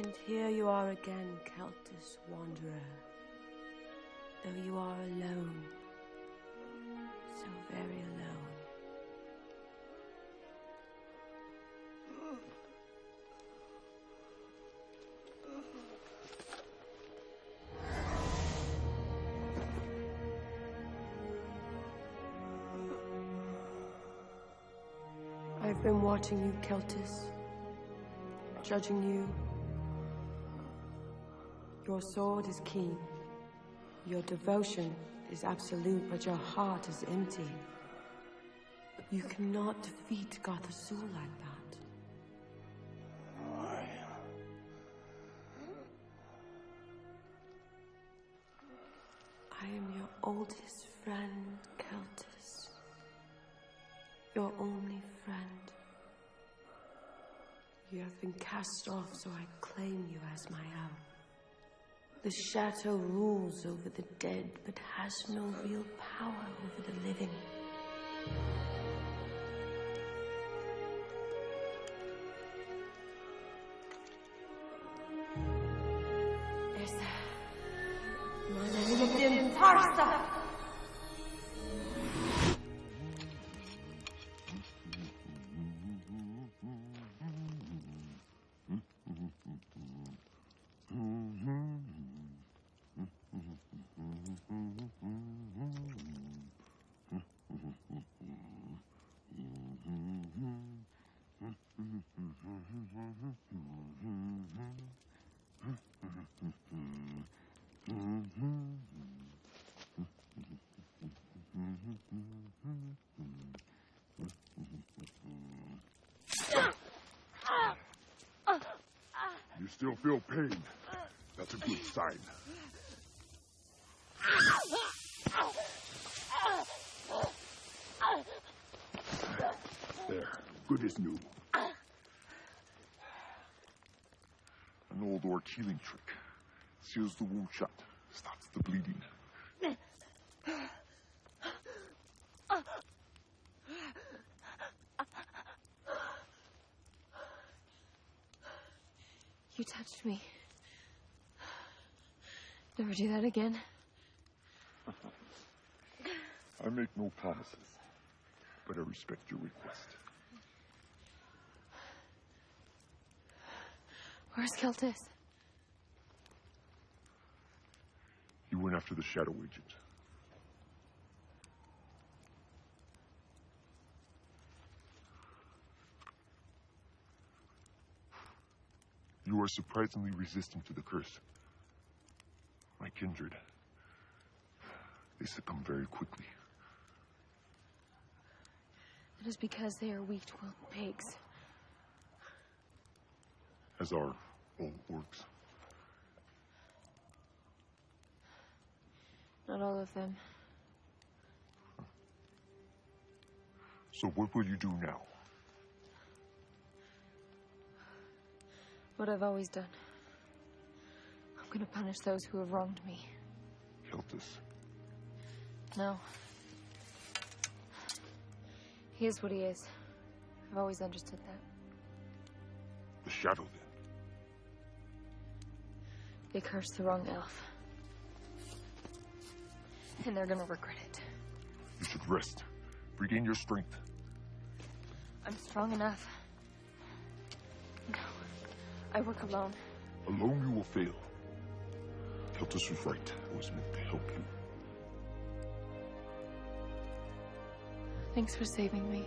And here you are again, Celtus Wanderer. Though you are alone. So very alone. I've been watching you, Celtus. Judging you. Your sword is keen. Your devotion is absolute, but your heart is empty. You cannot defeat Gothazul like that. I am your oldest friend, Celtus. Your only friend. You have been cast off, so I claim you as my own. The shadow rules over the dead, but has no real power over the living. You still feel pain. That's a good sign. There, good as new. An old orc healing trick. Seals the wound shut, stops the bleeding. You touched me. Never do that again. I make no promises, but I respect your request. Where's Celtus? He went after the Shadow Agent. You are surprisingly resistant to the curse. My kindred. They succumb very quickly. That is because they are weak to pigs. As are all orcs. Not all of them. So what will you do now? What I've always done. I'm gonna punish those who have wronged me. Celtus. No. He is what he is. I've always understood that. The Shadow, then? They cursed the wrong elf. And they're gonna regret it. You should rest. Regain your strength. I'm strong enough. No. I work alone. Alone you will fail. Celtus was right. I was meant to help you. Thanks for saving me.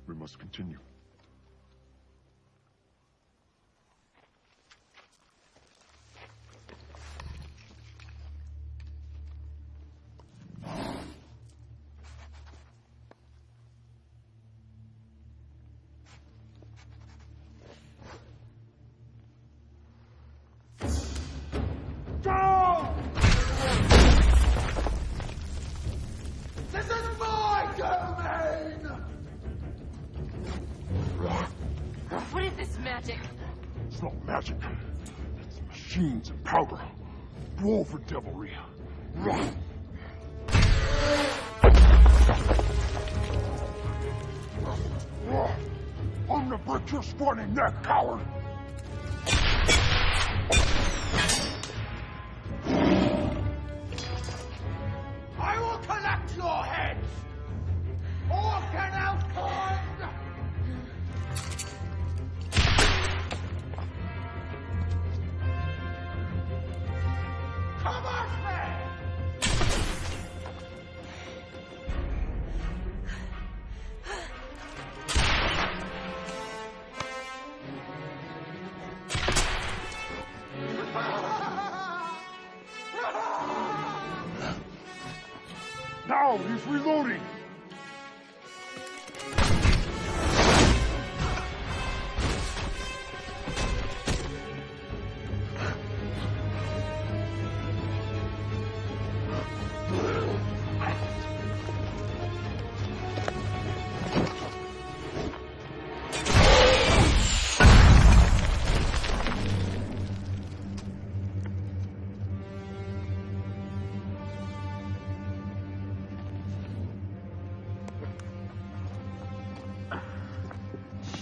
We must continue. This is my domain! magic. It's not magic. It's machines and powder. Roll for devilry. Run! I'm gonna break your scrawny neck, coward! I will collect your heads! Or can outcome! Come on, man! Now he's reloading!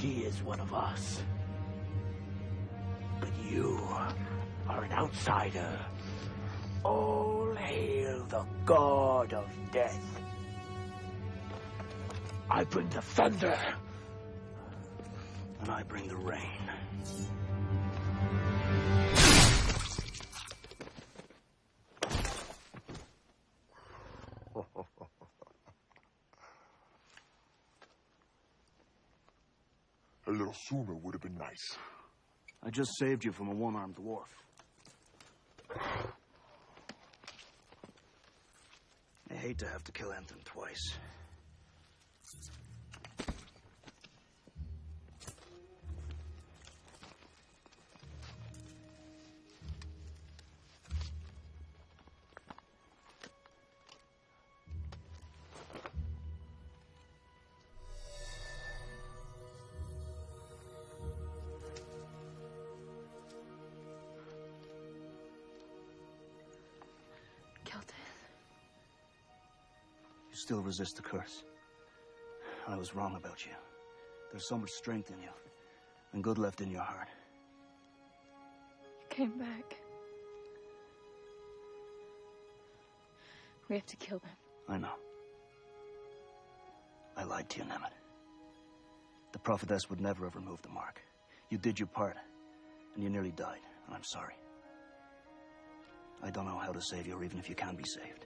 She is one of us. But you are an outsider. All hail the god of death. I bring the thunder. And I bring the rain. A little sooner would have been nice. I just saved you from a one-armed dwarf. I hate to have to kill Anthony twice. Still resist the curse. I was wrong about you. There's so much strength in you, and good left in your heart. You came back. We have to kill them. I know. I lied to you, Nemeth. The prophetess would never have removed the mark. You did your part, and you nearly died, and I'm sorry. I don't know how to save you, or even if you can be saved.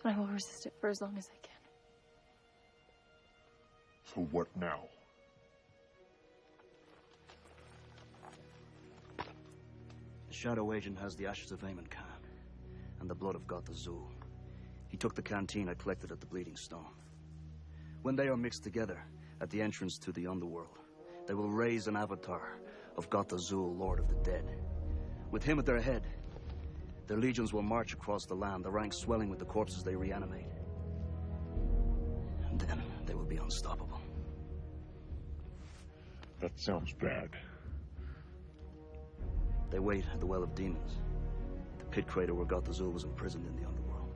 But I will resist it for as long as I can. So what now? The Shadow Agent has the ashes of Aemon Khan and the blood of Gotha Zul. He took the canteen I collected at the Bleeding Stone. When they are mixed together at the entrance to the underworld, they will raise an avatar of Gotha Zul, Lord of the Dead. With him at their head, their legions will march across the land, the ranks swelling with the corpses they reanimate. And then they will be unstoppable. That sounds bad. They wait at the Well of Demons, the pit crater where Gotha Zul was imprisoned in the underworld.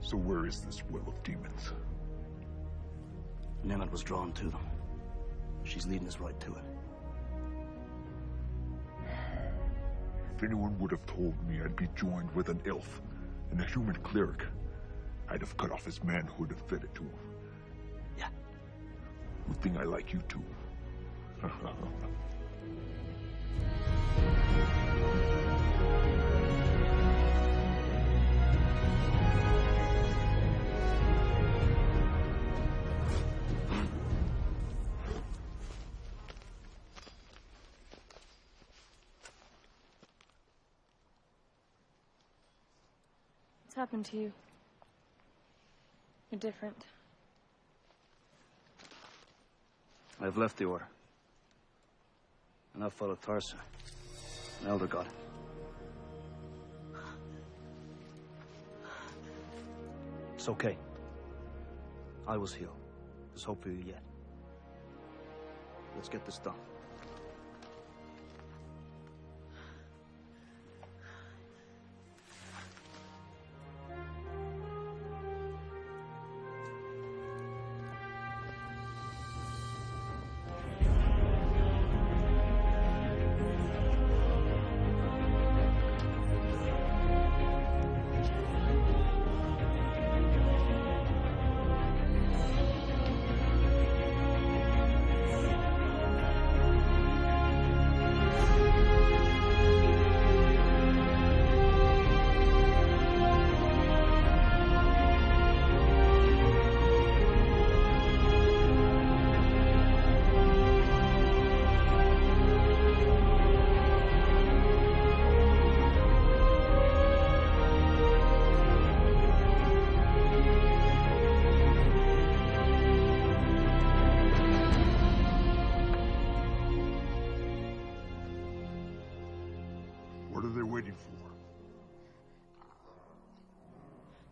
So where is this Well of Demons? Nemeth was drawn to them. She's leading us right to it. If anyone would have told me I'd be joined with an elf and a human cleric, I'd have cut off his manhood and fed it to him. Yeah. Good thing I like you too. What's happened to you? You're different. I've left the Order. And I've followed Tarsa, an elder god. It's okay. I was healed. There's hope for you yet. Let's get this done.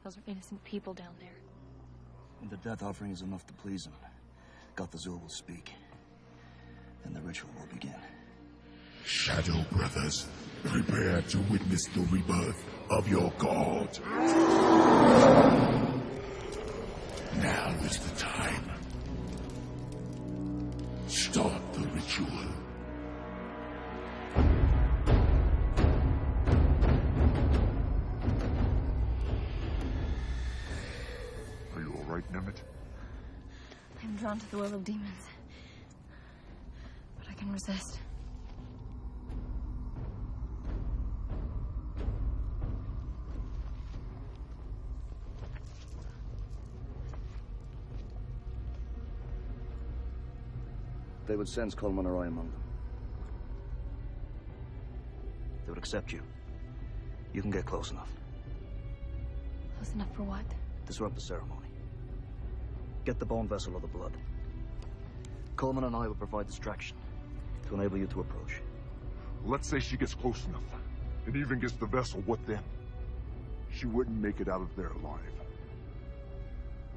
Those are innocent people down there. When the death offering is enough to please him, Gothazul will speak. Then the ritual will begin. Shadow brothers, prepare to witness the rebirth of your god. Now is the time. Start the ritual. I'm drawn to the will of demons, but I can resist. They would sense Coleman or I among them. They would accept you. You can get close enough. Close enough for what? Disrupt the ceremony. Get the bone vessel or the blood. Coleman and I will provide distraction to enable you to approach. Let's say she gets close enough, and even gets the vessel, what then? She wouldn't make it out of there alive.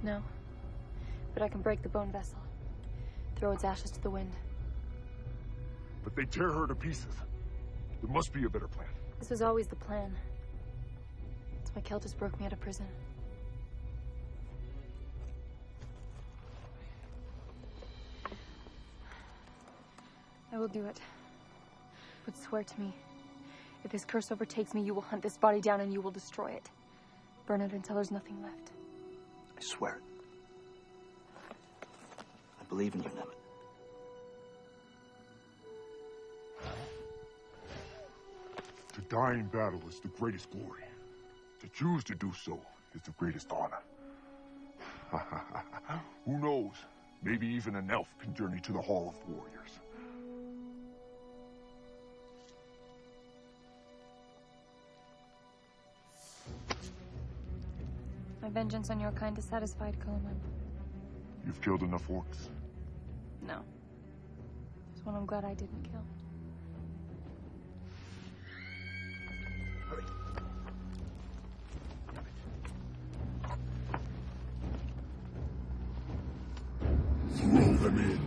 No. But I can break the bone vessel. Throw its ashes to the wind. But they tear her to pieces. There must be a better plan. This was always the plan. That's why Keltis broke me out of prison. I will do it. But swear to me, if this curse overtakes me, you will hunt this body down and you will destroy it. Burn it until there's nothing left. I swear it. I believe in you, Nemeth. To die in battle is the greatest glory. To choose to do so is the greatest honor. Who knows? Maybe even an elf can journey to the Hall of Warriors. My vengeance on your kind is satisfied, Coleman. You've killed enough orcs. No. There's one I'm glad I didn't kill. Hurry. Throw them in.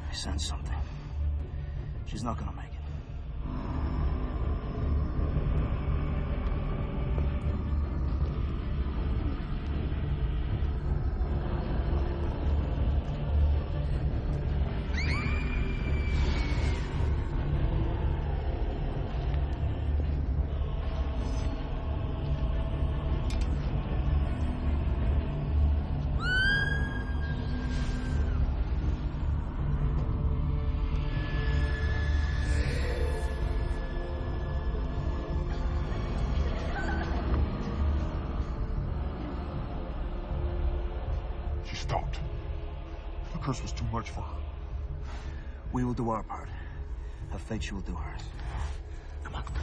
I sense something. She's not gonna make it. thought. The curse was too much for her. We will do our part. Have faith she will do hers. Come on, come on.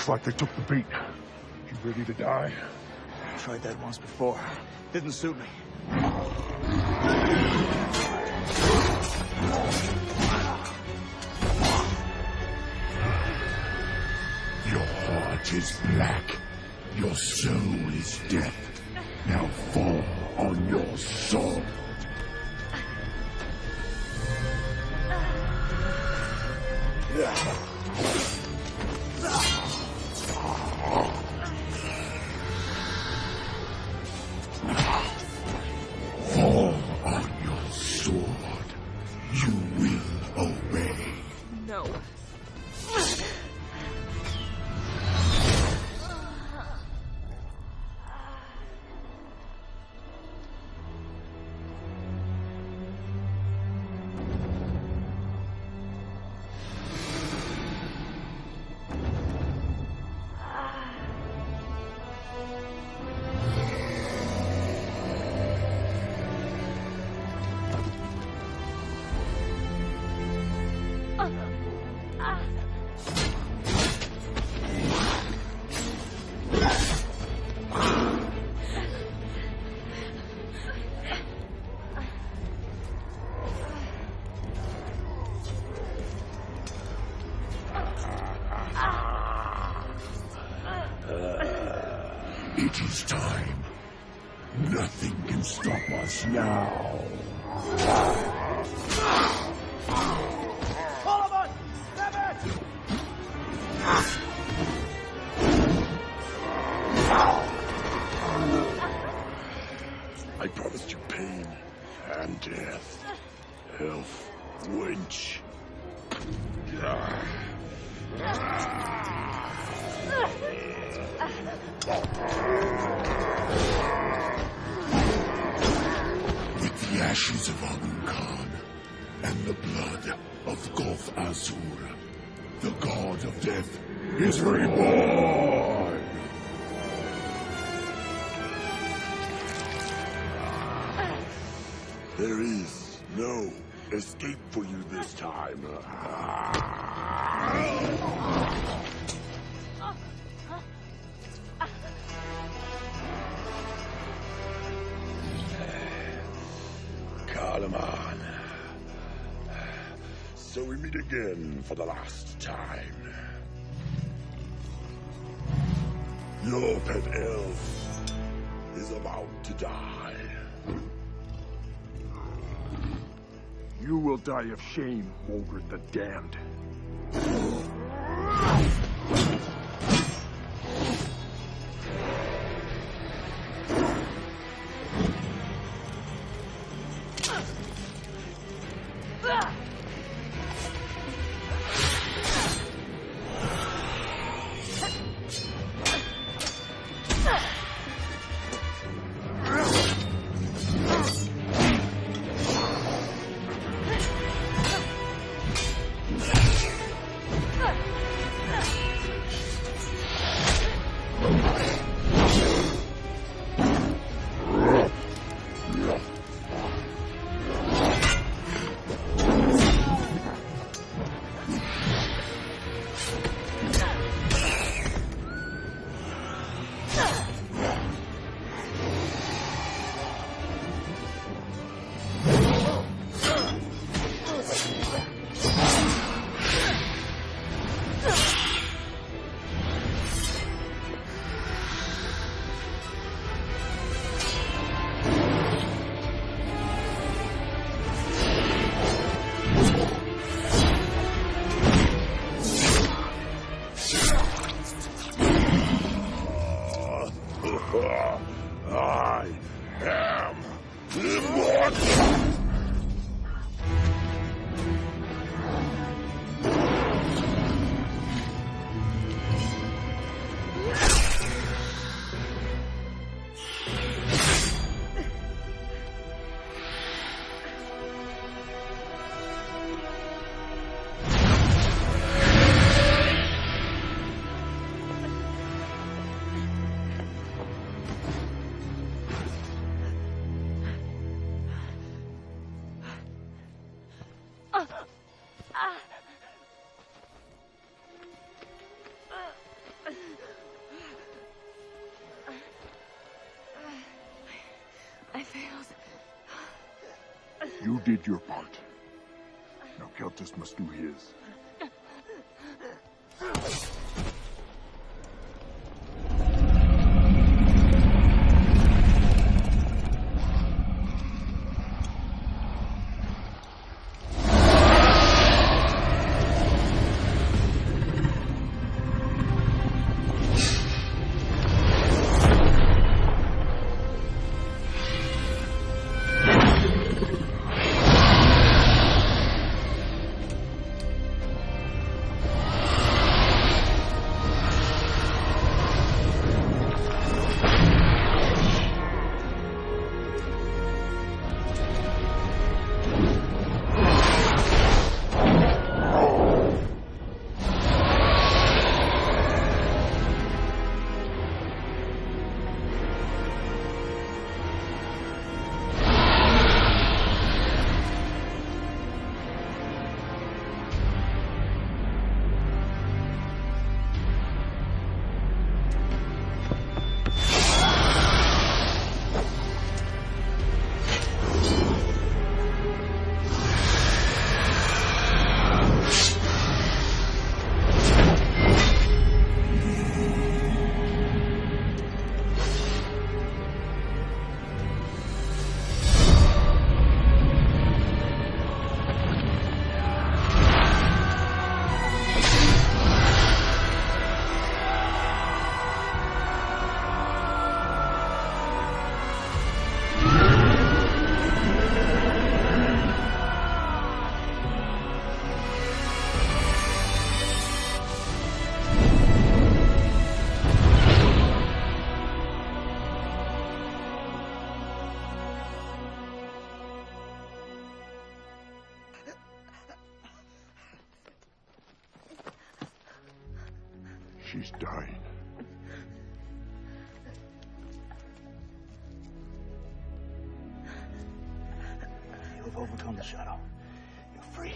Like they took the bait. You ready to die? I tried that once before. Didn't suit me. Your heart is black. Your soul is death. Now fall on your sword. Fall on your sword. You will obey. No. It is time. Nothing can stop us now. All of us! Step it! I promised you pain and death. Elf, wench. With the ashes of Amun Khan and the blood of Gulf Azur, the god of death is reborn! There is no escape for you this time. Kalaman. So we meet again for the last time. Your pet elf is about to die. You will die of shame, Ogre the Damned. I failed. You did your part. Now Keltis must do his. She's dying. You have overcome the shadow. You're free.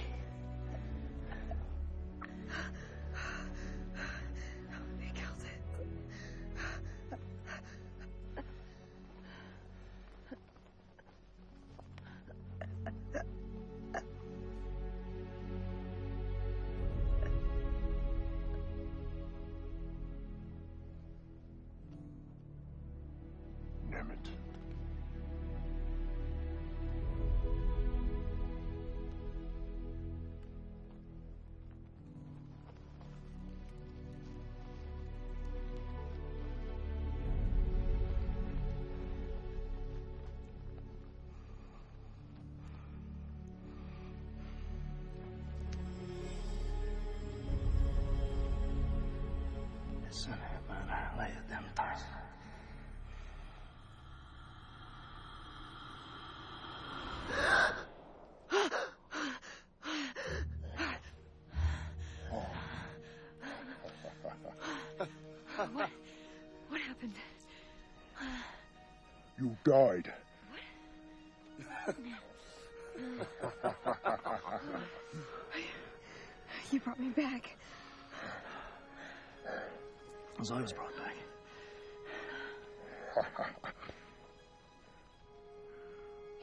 They killed it. Damn it. Listen, man, lay it them tight. What happened? You died. You brought me back. As I was brought back.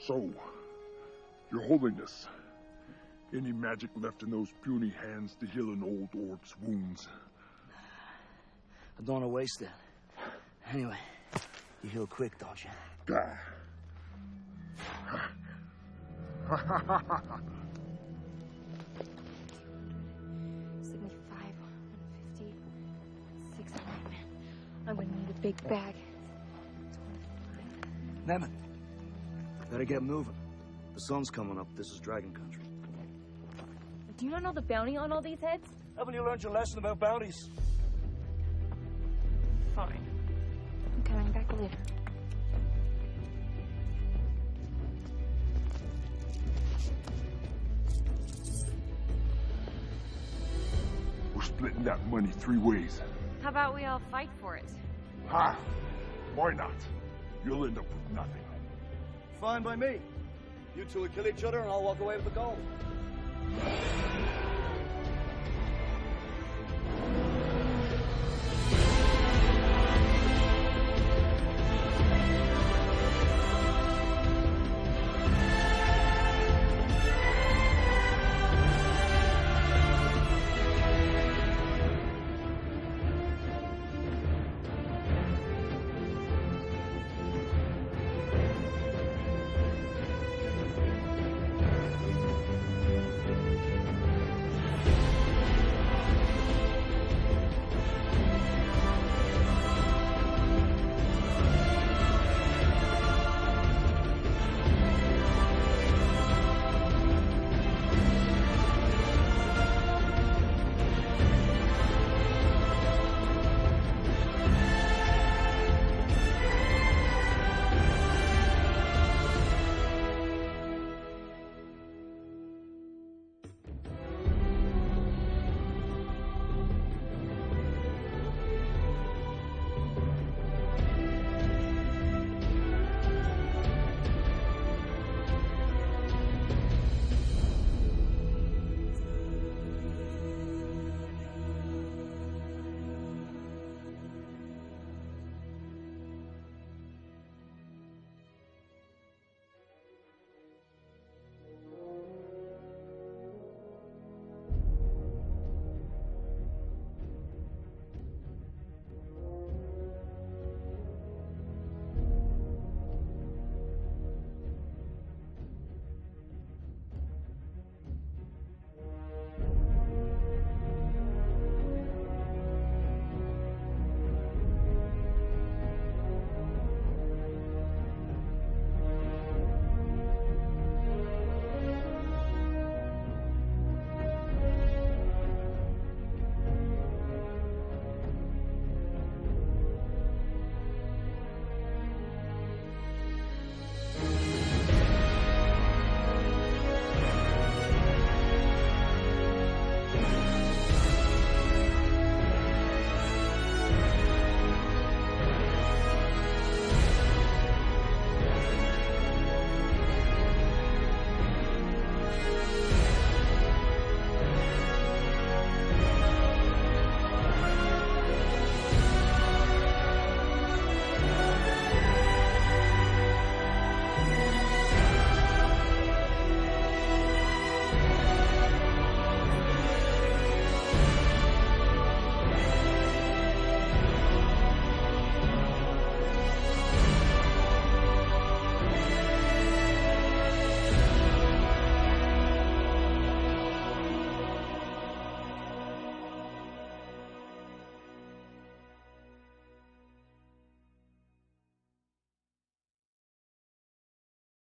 So, Your Holiness, any magic left in those puny hands to heal an old orb's wounds? I don't want to waste it. Anyway, you heal quick, don't you? Gah. 75, 150, 600. I'm gonna need a big bag. Nemet, better get moving. The sun's coming up. This is Dragon Country. Do you not know the bounty on all these heads? Haven't you learned your lesson about bounties? Fine. I'm coming back later. We're splitting that money 3 ways. How about we all fight for it? Ha! Why not? You'll end up with nothing. Fine by me. You two will kill each other and I'll walk away with the gold.